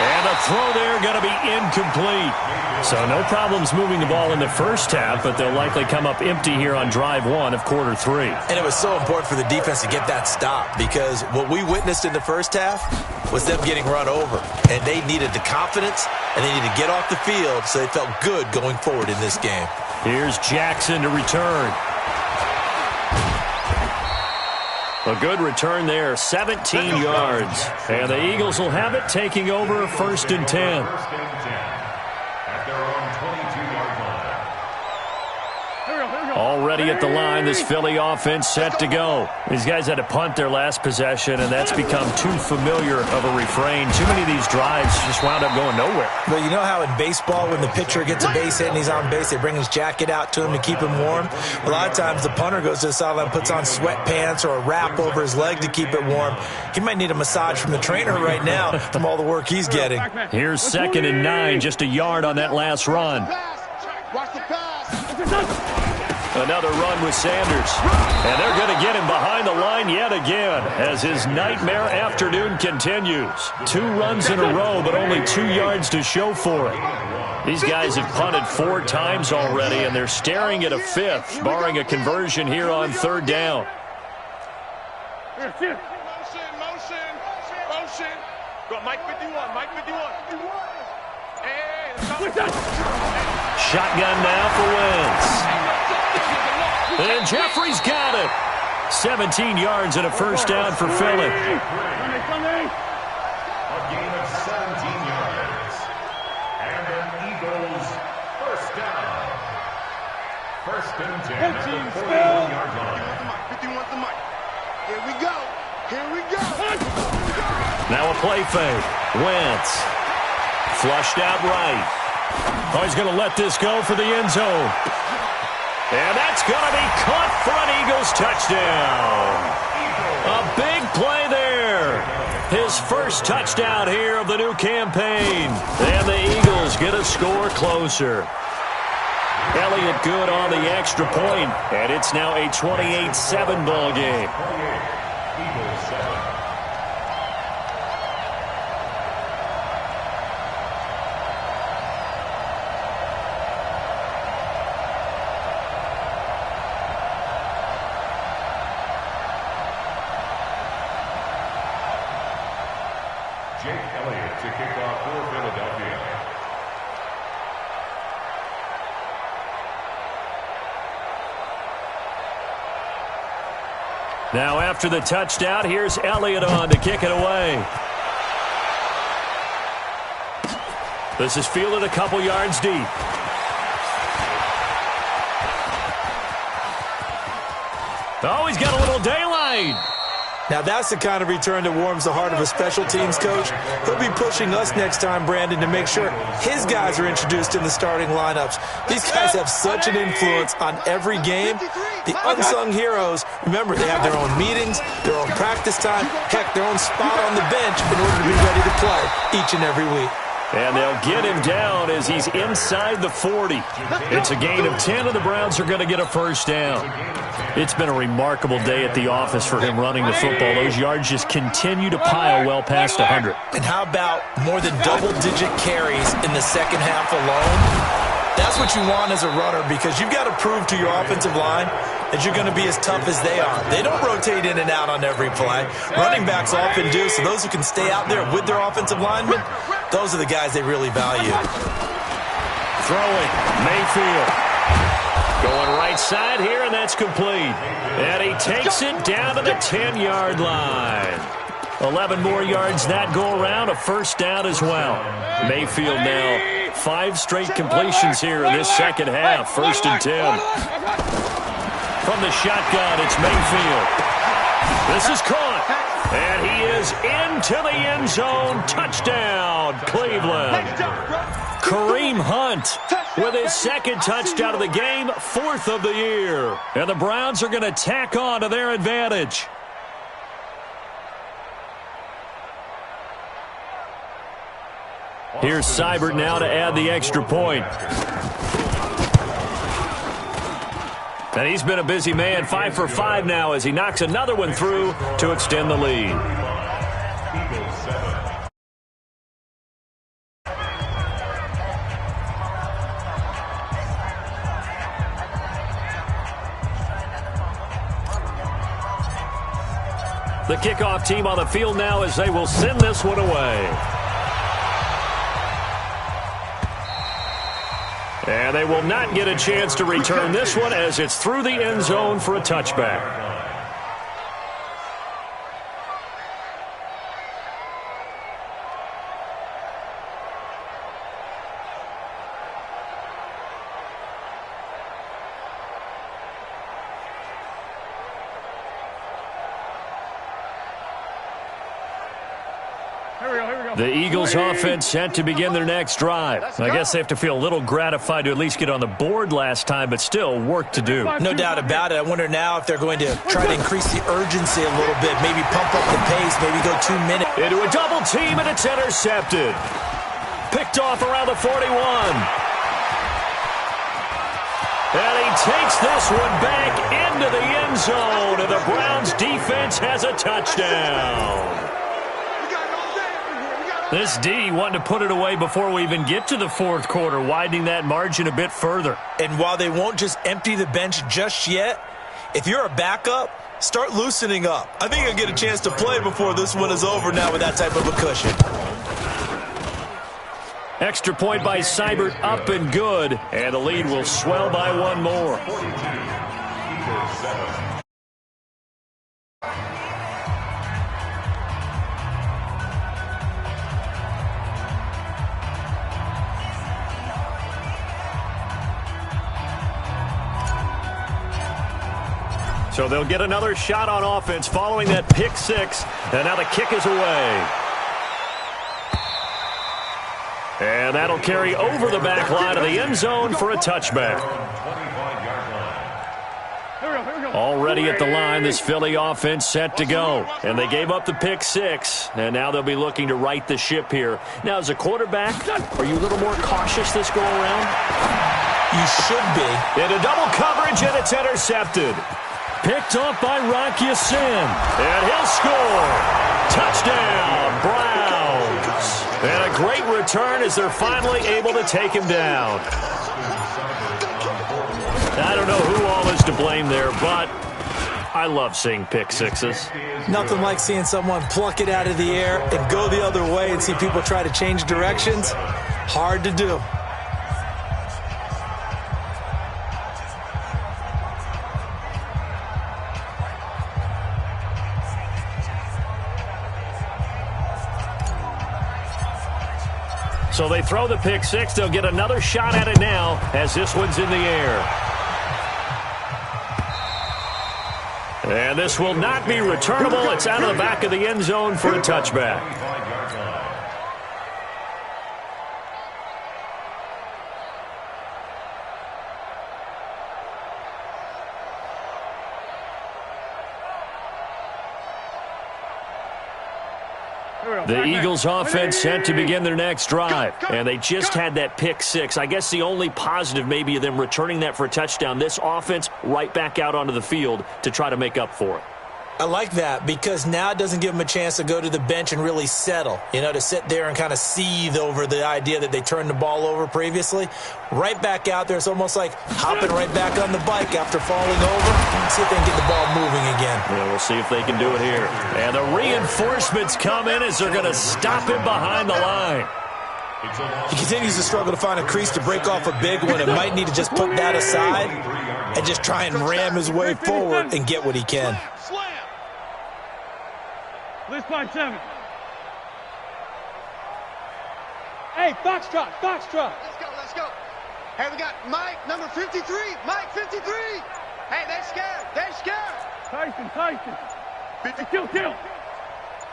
And the throw there going to be incomplete. So no problems moving the ball in the first half, but they'll likely come up empty here on drive 1 of quarter 3. And it was so important for the defense to get that stop because what we witnessed in the first half was them getting run over. And they needed the confidence, and they needed to get off the field so they felt good going forward in this game. Here's Jackson to return. A good return there, 17 yards. And the Eagles will have it, taking over 1st and 10. At their own 22-yard line. Already at the line, this Philly offense set to go. These guys had to punt their last possession, and that's become too familiar of a refrain. Too many of these drives just wound up going nowhere. But you know how in baseball, when the pitcher gets a base hit and he's on base, they bring his jacket out to him to keep him warm? A lot of times the punter goes to the sideline, puts on sweatpants or a wrap over his leg to keep it warm. He might need a massage from the trainer right now from all the work he's getting. Here's 2nd and 9, just a yard on that last run. Watch the pass. Another run with Sanders. And they're going to get him behind the line yet again as his nightmare afternoon continues. 2 runs in a row, but only 2 yards to show for it. These guys have punted 4 times already, and they're staring at a 5th, barring a conversion here on 3rd down. Motion. Go, Mike 51, Mike 51. Hey, let's go. Shotgun now for Wentz. And Jeffrey's got it. 17 yards and a 1st down for Philly. A gain of 17 yards. And an Eagles 1st down. 1st and 10 at the 41-yard line. 51 to Mike. Here we go. Here we go. Now a play fake. Wentz. Flushed out right. Oh, he's going to let this go for the end zone. And that's going to be caught for an Eagles touchdown. A big play there. His first touchdown here of the new campaign. And the Eagles get a score closer. Elliott good on the extra point, and it's now a 28-7 ball game. Eagles 7. Jake Elliott to kick off for Philadelphia. Now after the touchdown, here's Elliott on to kick it away. This is fielded a couple yards deep. Oh, he's got a little daylight. Now, that's the kind of return that warms the heart of a special teams coach. He'll be pushing us next time, Brandon, to make sure his guys are introduced in the starting lineups. These guys have such an influence on every game. The unsung heroes, remember, they have their own meetings, their own practice time, heck, their own spot on the bench in order to be ready to play each and every week. And they'll get him down as he's inside the 40. It's a gain of 10, and the Browns are going to get a first down. It's been a remarkable day at the office for him running the football. Those yards just continue to pile well past 100. And how about more than double-digit carries in the second half alone? That's what you want as a runner, because you've got to prove to your offensive line that you're going to be as tough as they are. They don't rotate in and out on every play. Running backs often do, so those who can stay out there with their offensive linemen, those are the guys they really value. Throwing, Mayfield. Going right side here, and that's complete. And he takes it down to the 10-yard line. 11 more yards that go around, a first down as well. Mayfield now 5 straight completions here in this second half. First and 10. From the shotgun, it's Mayfield. This is caught. And he is into the end zone. Touchdown, Cleveland. Kareem Hunt with his second touchdown of the game, 4th of the year. And the Browns are going to tack on to their advantage. Here's Seibert now to add the extra point. And he's been a busy man, 5 for 5 now as he knocks another one through to extend the lead. The kickoff team on the field now as they will send this one away. And they will not get a chance to return this one as it's through the end zone for a touchback. The Eagles offense set to begin their next drive. I guess they have to feel a little gratified to at least get on the board last time, but still work to do. No doubt about it. I wonder now if they're going to try to increase the urgency a little bit, maybe pump up the pace, maybe go 2 minutes. Into a double team, and it's intercepted. Picked off around the 41. And he takes this one back into the end zone, and the Browns defense has a touchdown. This D wanting to put it away before we even get to the fourth quarter, widening that margin a bit further. And while they won't just empty the bench just yet, if you're a backup, start loosening up. I think you'll get a chance to play before this one is over now with that type of a cushion. Extra point by Seibert, up and good, and the lead will swell by one more. So they'll get another shot on offense following that pick six. And now the kick is away. And that'll carry over the back line of the end zone for a touchback. Already at the line, this Philly offense set to go. And they gave up the pick six. And now they'll be looking to right the ship here. Now, as a quarterback, are you a little more cautious this go-around? You should be. Into double coverage, and it's intercepted. Picked off by Rocky Sin. And he'll score. Touchdown, Browns. And a great return as they're finally able to take him down. I don't know who all is to blame there, but I love seeing pick sixes. Nothing like seeing someone pluck it out of the air and go the other way and see people try to change directions. Hard to do. So they throw the pick six. They'll get another shot at it now as this one's in the air. And this will not be returnable. It's out of the back of the end zone for a touchback. The Eagles offense set to begin their next drive, and they just had that pick six. I guess the only positive maybe of them returning that for a touchdown, this offense right back out onto the field to try to make up for it. I like that because now it doesn't give them a chance to go to the bench and really settle, to sit there and kind of seethe over the idea that they turned the ball over previously. Right back out there, it's almost like hopping right back on the bike after falling over. See if they can get the ball moving again. Yeah, we'll see if they can do it here. And the reinforcements come in as they're going to stop him behind the line. He continues to struggle to find a crease to break off a big one and might need to just put that aside and just try and ram his way forward and get what he can. Let's find 7. Hey, Foxtrot. Let's go. Hey, we got Mike, number 53. Mike, 53. Hey, they're scared. Tyson. Kill.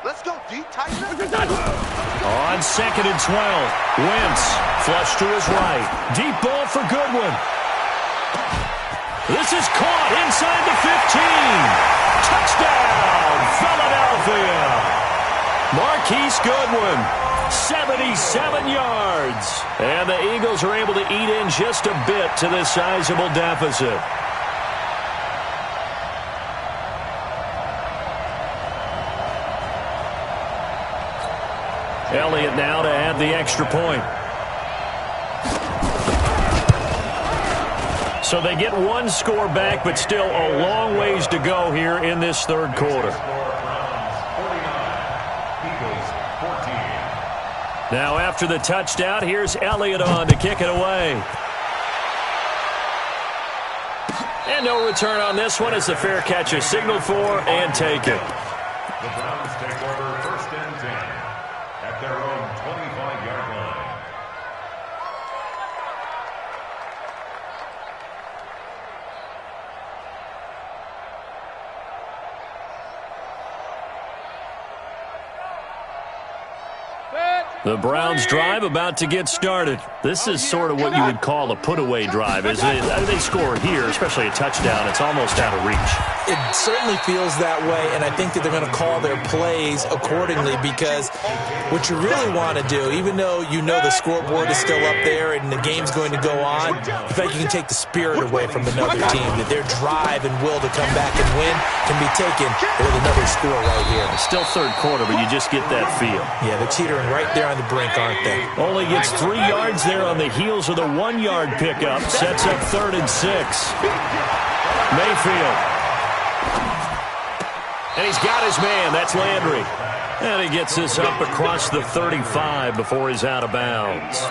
Let's go, D. Tyson. On 2nd and 12, Wentz flush to his right. Deep ball for Goodwin. This is caught inside the 15. Touchdown, Philadelphia. Marquise Goodwin, 77 yards. And the Eagles are able to eat in just a bit to this sizable deficit. Elliott now to add the extra point. So they get one score back, but still a long ways to go here in this third quarter. Now after the touchdown, here's Elliott on to kick it away. And no return on this one as the fair catch is signaled for and taken. The Browns take over 1st and 10 at their own 25-yard line. The Browns drive about to get started. This is sort of what you would call a put-away drive. As they score here, especially a touchdown, it's almost out of reach. It certainly feels that way, and I think that they're going to call their plays accordingly because what you really want to do, even though you know the scoreboard is still up there and the game's going to go on, in fact, you can take the spirit away from another team, that their drive and will to come back and win can be taken with another score right here. It's still third quarter, but you just get that feel. Yeah, they're teetering right there on the brink, aren't they? Only gets 3 yards there on the heels of the 1-yard pickup. Sets up 3rd and 6. Mayfield. And he's got his man. That's Landry. And he gets this up across the 35 before he's out of bounds.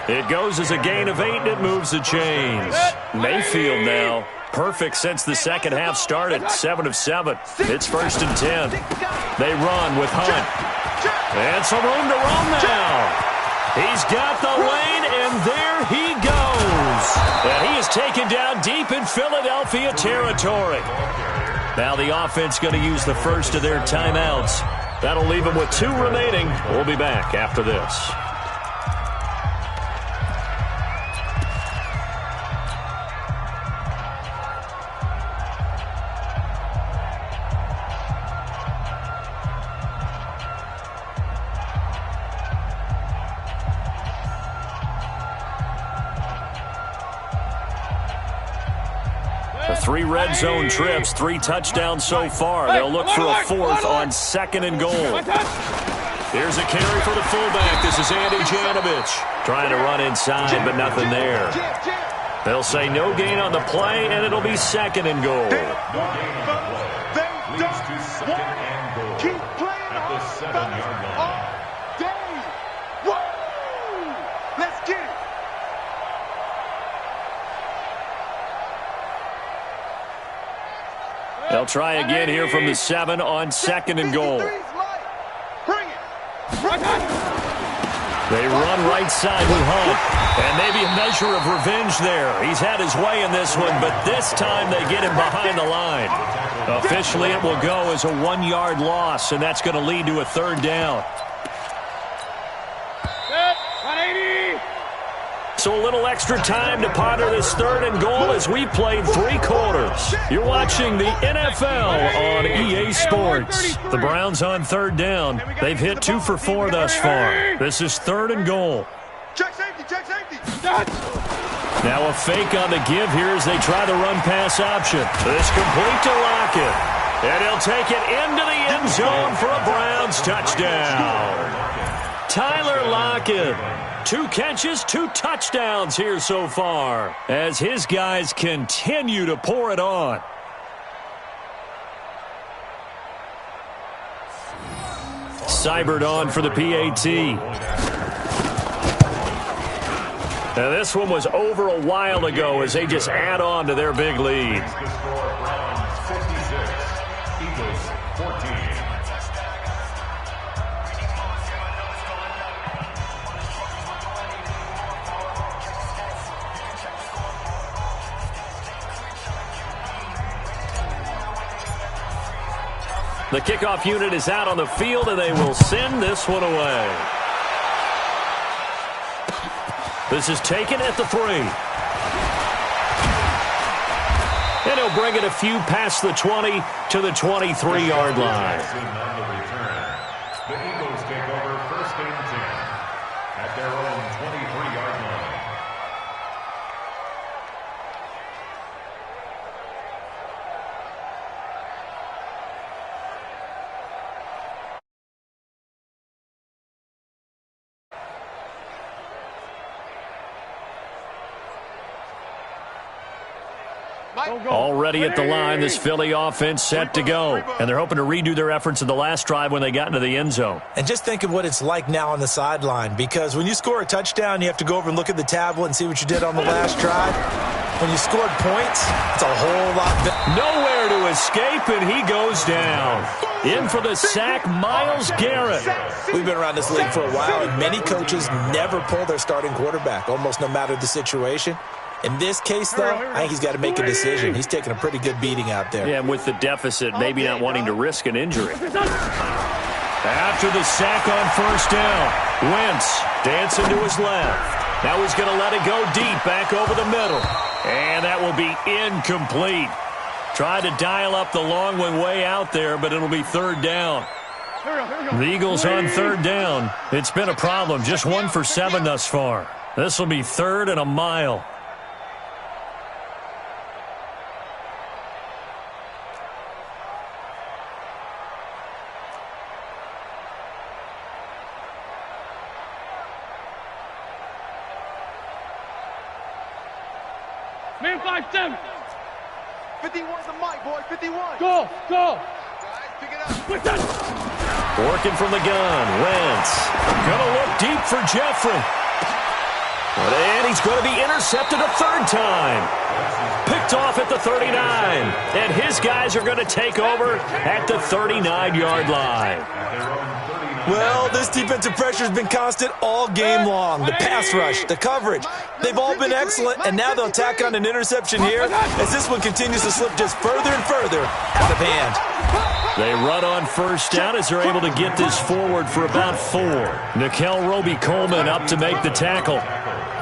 It goes as a gain of 8, and it moves the chains. Mayfield now. Perfect since the second half started. 7 of 7. It's 1st and 10. They run with Hunt. And some room to run now. He's got the lane, and there he goes. And he is taken down deep in Philadelphia territory. Now the offense going to use the first of their timeouts. That'll leave them with 2 remaining. We'll be back after this. The 3 red zone trips, 3 touchdowns so far. They'll look for a 4th on 2nd and goal. Here's a carry for the fullback. This is Andy Janovich trying to run inside, but nothing there. They'll say no gain on the play, and it'll be 2nd and goal. Leads to 2nd and goal at the 7-yard line. Let's get it. They'll try again here from the 7 on 2nd and goal. They run right side with Hunt. And maybe a measure of revenge there. He's had his way in this one, but this time they get him behind the line. Officially, it will go as a 1-yard loss, and that's going to lead to a third down. So a little extra time to ponder this third and goal as we played 3 quarters. You're watching the NFL on EA Sports. The Browns on third down. They've hit 2 for 4 thus far. This is third and goal. Check safety, check safety. Now a fake on the give here as they try the run-pass option. This complete to Lockett. And he'll take it into the end zone for a Browns touchdown. Tyler Lockett. 2 catches, 2 touchdowns here so far as his guys continue to pour it on. Seibert on for the PAT. Now this one was over a while ago as they just add on to their big lead. The kickoff unit is out on the field, and they will send this one away. This is taken at the 3. And he'll bring it a few past the 20 to the 23-yard line. The Eagles take over 1st and 10 at their own 23-yard line. Already at the line, this Philly offense set to go. And they're hoping to redo their efforts in the last drive when they got into the end zone. And just think of what it's like now on the sideline, because when you score a touchdown, you have to go over and look at the tablet and see what you did on the last drive. When you scored points, it's a whole lot better. Nowhere to escape, and he goes down. In for the sack, Myles Garrett. We've been around this league for a while, and many coaches never pull their starting quarterback, almost no matter the situation. In this case, though, I think he's got to make a decision. He's taking a pretty good beating out there. Yeah, and with the deficit, maybe not wanting to risk an injury. After the sack on 1st down, Wentz dancing to his left. Now he's going to let it go deep back over the middle. And that will be incomplete. Tried to dial up the long one way out there, but it'll be 3rd down. The Eagles on 3rd down. It's been a problem. Just 1 for 7 thus far. This will be 3rd and a mile. Man 5-7. 51's the mic, boy. 51. Go. Guys, pick it up. Working from the gun. Wentz. Gonna look deep for Jeffrey. And he's going to be intercepted a 3rd time. Picked off at the 39. And his guys are going to take over at the 39-yard line. Well, this defensive pressure has been constant all game long. The pass rush, the coverage, they've all been excellent, and now they'll tack on an interception here as this one continues to slip just further and further out of hand. They run on 1st down as they're able to get this forward for about 4. Nickel Roby-Coleman up to make the tackle.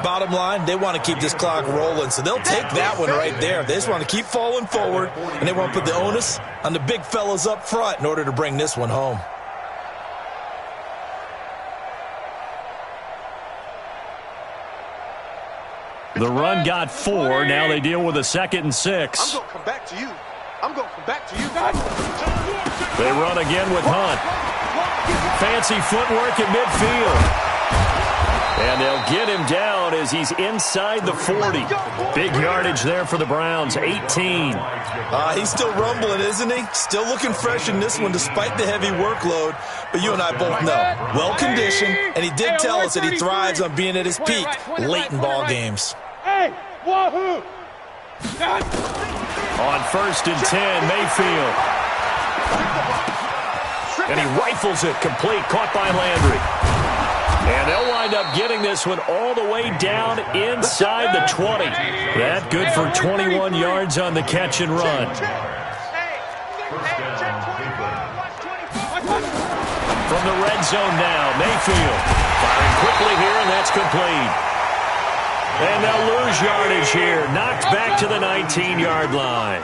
Bottom line, they want to keep this clock rolling, so they'll take that one right there. They just want to keep falling forward, and they want to put the onus on the big fellas up front in order to bring this one home. The run got 4. Now they deal with a 2nd and 6. I'm going to come back to you. I'm going to come back to you. They run again with Hunt. Fancy footwork at midfield. And they'll get him down as he's inside the 40. Big yardage there for the Browns, 18. He's still rumbling, isn't he? Still looking fresh in this one despite the heavy workload. But you and I both know, well-conditioned, and he did tell us that he thrives on being at his peak late in ball games. Hey, wahoo! On 1st and 10, Mayfield. And he rifles it complete, caught by Landry. And they'll wind up getting this one all the way down inside the 20. That good for 21 yards on the catch and run. From the red zone now, Mayfield firing quickly here, and that's complete. And they'll lose yardage here. Knocked back to the 19-yard line.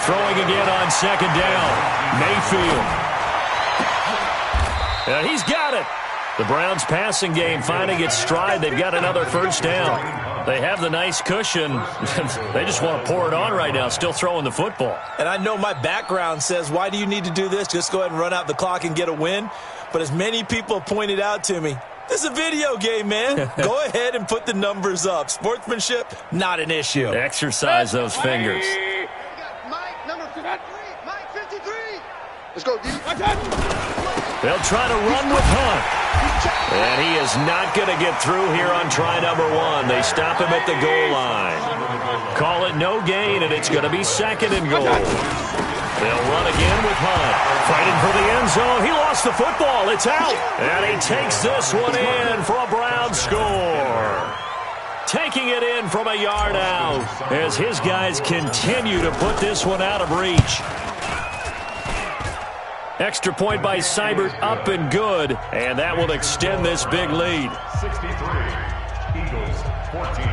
Throwing again on second down. Mayfield. And he's got it. The Browns' passing game finding its stride. They've got another first down. They have the nice cushion. They just want to pour it on right now, still throwing the football. And I know my background says, why do you need to do this? Just go ahead and run out the clock and get a win. But as many people have pointed out to me, this is a video game, man. Go ahead and put the numbers up. Sportsmanship, not an issue. Exercise those fingers. Mike, number 53. Mike, 53. Let's go, D. They'll try to run with Hunt. And he is not going to get through here on try number 1. They stop him at the goal line. Call it no gain, and it's going to be second and goal. They'll run again with Hunt. Fighting for the end zone. He lost the football. It's out. And he takes this one in for a Brown score. Taking it in from a yard out as his guys continue to put this one out of reach. Extra point by Seibert, up and good, and that will extend this big lead. 63, Eagles 14.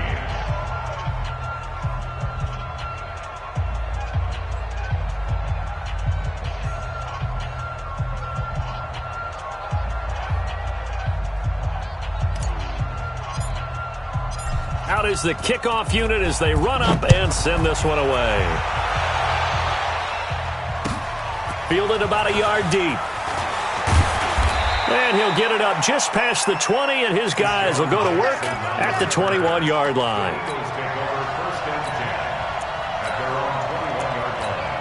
Out is the kickoff unit as they run up and send this one away. Fielded about a yard deep. And he'll get it up just past the 20, and his guys will go to work at the 21-yard line. Eagles take over first and 10 at their own 21-yard line.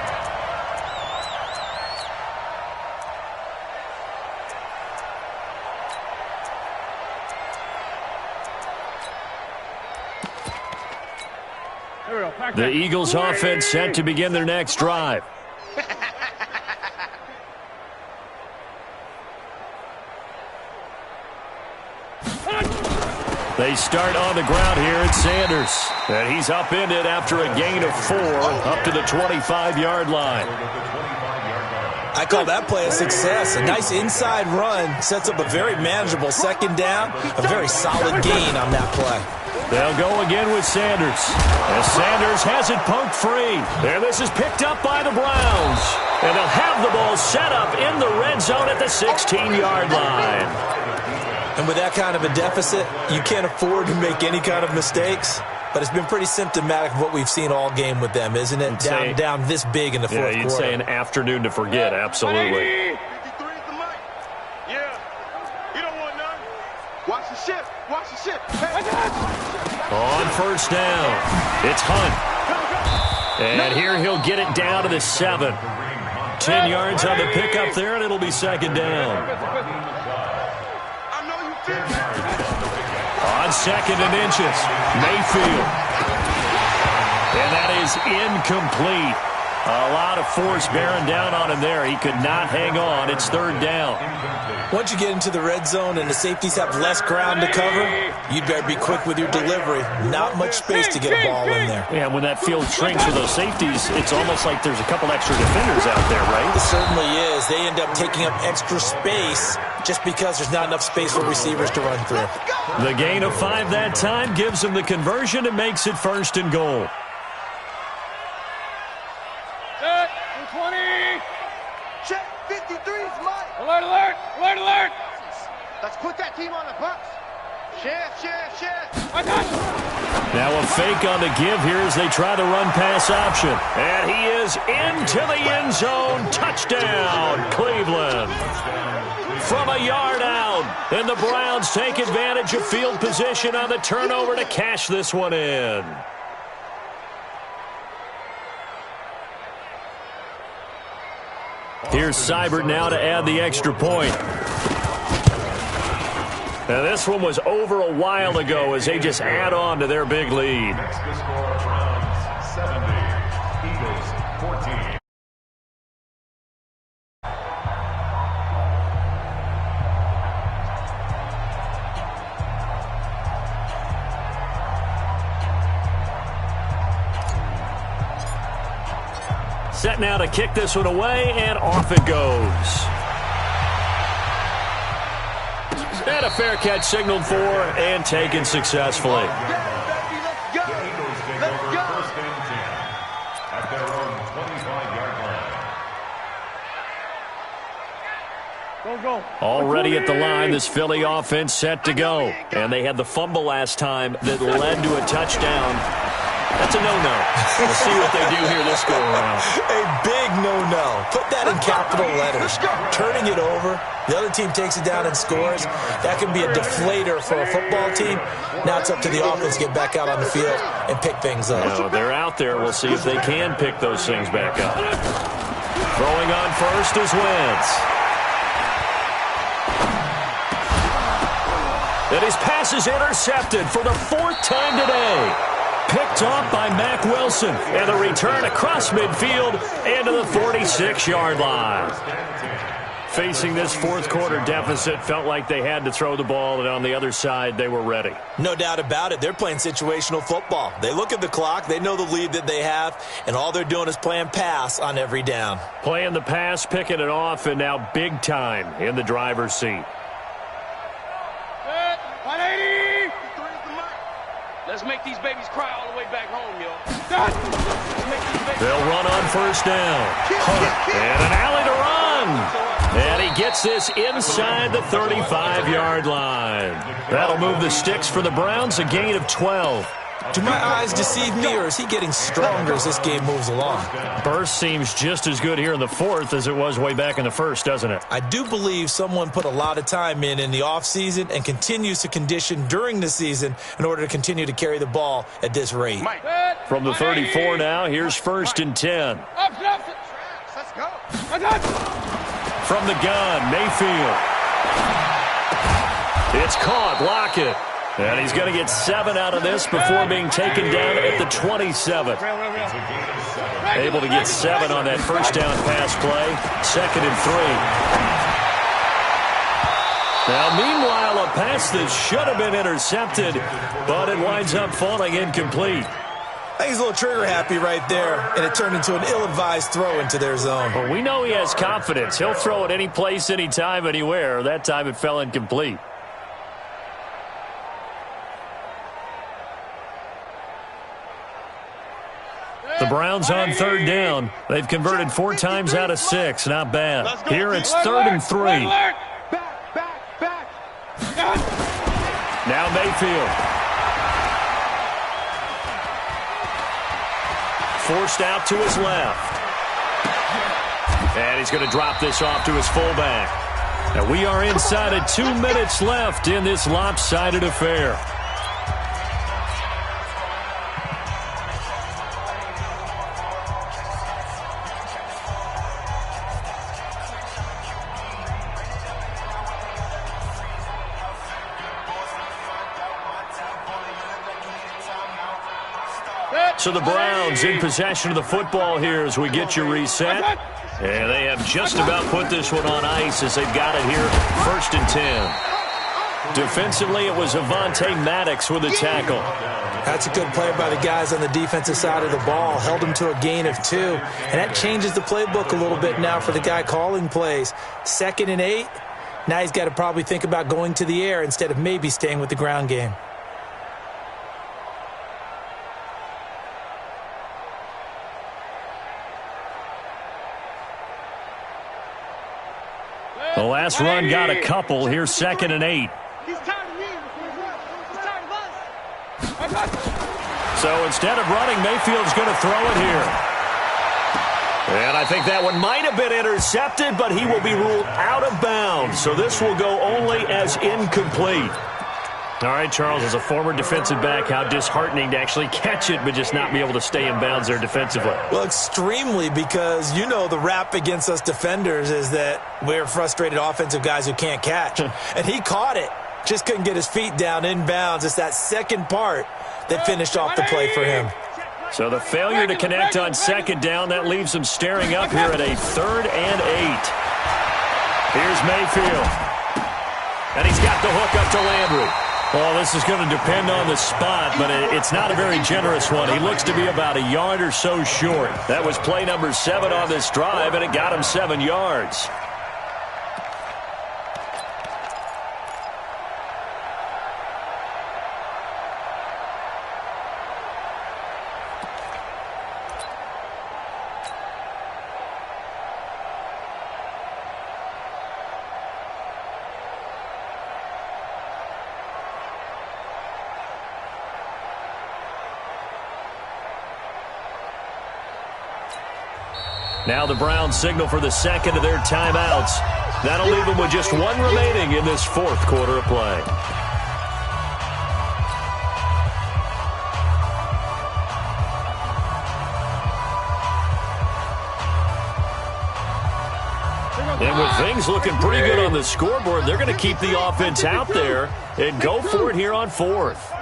There we go. Pack The that. Eagles offense set to begin their next drive. They start on the ground here at Sanders. And he's upended after a gain of 4 up to the 25-yard line. I call that play a success. A nice inside run sets up a very manageable second down. A very solid gain on that play. They'll go again with Sanders. As Sanders has it poked free. And this is picked up by the Browns. And they'll have the ball set up in the red zone at the 16-yard line. And with that kind of a deficit, you can't afford to make any kind of mistakes. But it's been pretty symptomatic of what we've seen all game with them, isn't it? Down this big in the fourth quarter. Yeah, you'd say an afternoon to forget, absolutely. 53 is the mic. Yeah. You don't want none. Watch the ship. Watch the ship. Hey. On first down, it's Hunt. And here he'll get it down to the 7. 10 yards on the pickup there, and it'll be second down. On second and inches, Mayfield. And that is incomplete. A lot of force bearing down on him there. He could not hang on. It's third down. Once you get into the red zone and the safeties have less ground to cover, you'd better be quick with your delivery. Not much space to get a ball in there. Yeah, when that field shrinks with those safeties, it's almost like there's a couple extra defenders out there, right? It certainly is. They end up taking up extra space just because there's not enough space for receivers to run through. The gain of 5 that time gives them the conversion and makes it first and goal. Set. 20. Check. 53's Mike. Alert, alert. Alert, alert. Let's put that team on the bus. Shift. Now a fake on the give here as they try the run-pass option. And he is into the end zone. Touchdown, Cleveland. From a yard out. And the Browns take advantage of field position on the turnover to cash this one in. Here's Seibert now to add the extra point. Now this one was over a while ago as they just add on to their big lead. Next to score, Browns 70, Eagles 14. Set now to kick this one away, and off it goes. And a fair catch signaled for and taken successfully. The Eagles take over first and 10 at their own 25-yard line. Go. Already at the line, this Philly offense set to go. And they had the fumble last time that led to a touchdown. That's a no-no. We'll see what they do here this go-around. A big no-no. Put that in capital letters. Turning it over, the other team takes it down and scores. That can be a deflator for a football team. Now it's up to the offense to get back out on the field and pick things up. No, they're out there. We'll see if they can pick those things back up. Throwing on first is Wentz. And his pass is intercepted for the 4th time today. Picked off by Mack Wilson. And a return across midfield and to the 46-yard line. Facing this fourth quarter deficit, felt like they had to throw the ball, and on the other side, they were ready. No doubt about it. They're playing situational football. They look at the clock. They know the lead that they have, and all they're doing is playing pass on every down. Playing the pass, picking it off, and now big time in the driver's seat. 180. Let's make these babies cry all the way back home, yo. They'll run on first down. And an alley to run. And he gets this inside the 35-yard line. That'll move the sticks for the Browns, a gain of 12. Do my eyes deceive me, or is he getting stronger as this game moves along? Burst seems just as good here in the fourth as it was way back in the first, doesn't it? I do believe someone put a lot of time in the offseason and continues to condition during the season in order to continue to carry the ball at this rate. From the 34 now, here's 1st and 10. Let's go. From the gun, Mayfield. It's caught, Lockett. And he's going to get 7 out of this before being taken down at the 27. Able to get 7 on that first down pass play. 2nd and 3. Now, meanwhile, a pass that should have been intercepted, but it winds up falling incomplete. I think he's a little trigger happy right there, and it turned into an ill-advised throw into their zone. Well, we know he has confidence. He'll throw it any place, anytime, anywhere. That time it fell incomplete. The Browns on 3rd down. They've converted 4 times out of 6. Not bad. Here it's 3rd and 3. Back. Now Mayfield. Forced out to his left. And he's going to drop this off to his fullback. And we are inside of 2 minutes left in this lopsided affair. So the Browns in possession of the football here as we get you reset. And they have just about put this one on ice as they've got it here, 1st and 10. Defensively, it was Avonte Maddox with a tackle. That's a good play by the guys on the defensive side of the ball. Held him to a gain of 2. And that changes the playbook a little bit now for the guy calling plays. 2nd and 8. Now he's got to probably think about going to the air instead of maybe staying with the ground game. The last run got a couple. Here's 2nd and 8. He's tired of me. He's tired of us. So instead of running, Mayfield's going to throw it here. And I think that one might have been intercepted, but he will be ruled out of bounds. So this will go only as incomplete. All right, Charles, as a former defensive back, how disheartening to actually catch it but just not be able to stay in bounds there defensively. Well, extremely, because you know the rap against us defenders is that we're frustrated offensive guys who can't catch. And he caught it. Just couldn't get his feet down in bounds. It's that second part that finished off the play for him. So the failure to connect on 2nd down, that leaves him staring up here at a 3rd and 8. Here's Mayfield. And he's got the hook up to Landry. Well, this is going to depend on the spot, but it's not a very generous one. He looks to be about a yard or so short. That was play number 7 on this drive, and it got him 7 yards. Now the Browns signal for the second of their timeouts. That'll leave them with just 1 remaining in this 4th quarter of play. And with things looking pretty good on the scoreboard, they're going to keep the offense out there and go for it here on 4th.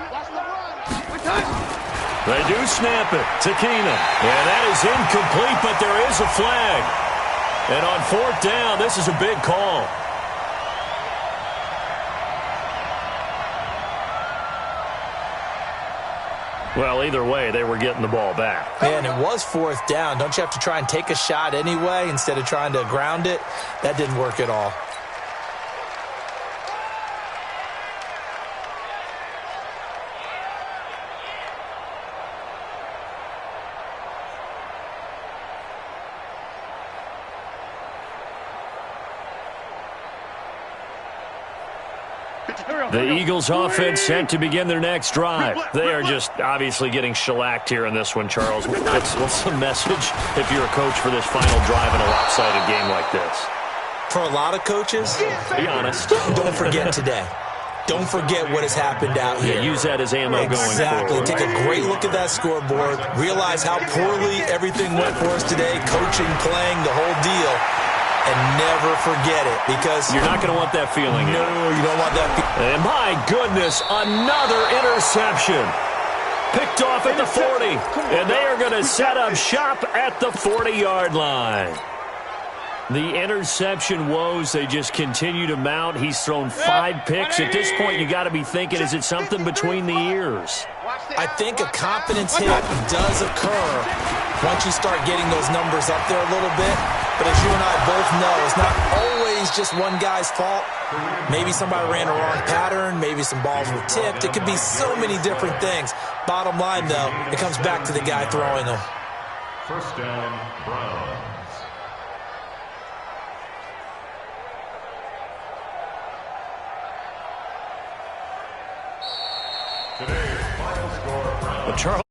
They do snap it to Keenan. And that is incomplete, but there is a flag. And on 4th down, this is a big call. Well, either way, they were getting the ball back. Man, it was 4th down. Don't you have to try and take a shot anyway instead of trying to ground it? That didn't work at all. The Eagles offense set to begin their next drive. They are just obviously getting shellacked here in this one, Charles. What's the message if you're a coach for this final drive in a lopsided game like this? For a lot of coaches, be honest. Don't forget today. Don't forget what has happened out here. Yeah, use that as ammo going forward. Exactly. Take a great look at that scoreboard. Realize how poorly everything went for us today. Coaching, playing, the whole deal. And never forget it, because you're not going to want that feeling. No, you don't want that feeling. And my goodness, another interception. Picked off at the 40. And they are going to set up shop at the 40-yard line. The interception woes, they just continue to mount. He's thrown 5 picks. At this point, you got to be thinking, is it something between the ears? I think a confidence hit does occur once you start getting those numbers up there a little bit. But as you and I both know, it's not always just one guy's fault. Maybe somebody ran a wrong pattern. Maybe some balls were tipped. It could be so many different things. Bottom line, though, it comes back to the guy throwing them. 1st down, Browns. Today's final score, Browns. Charles.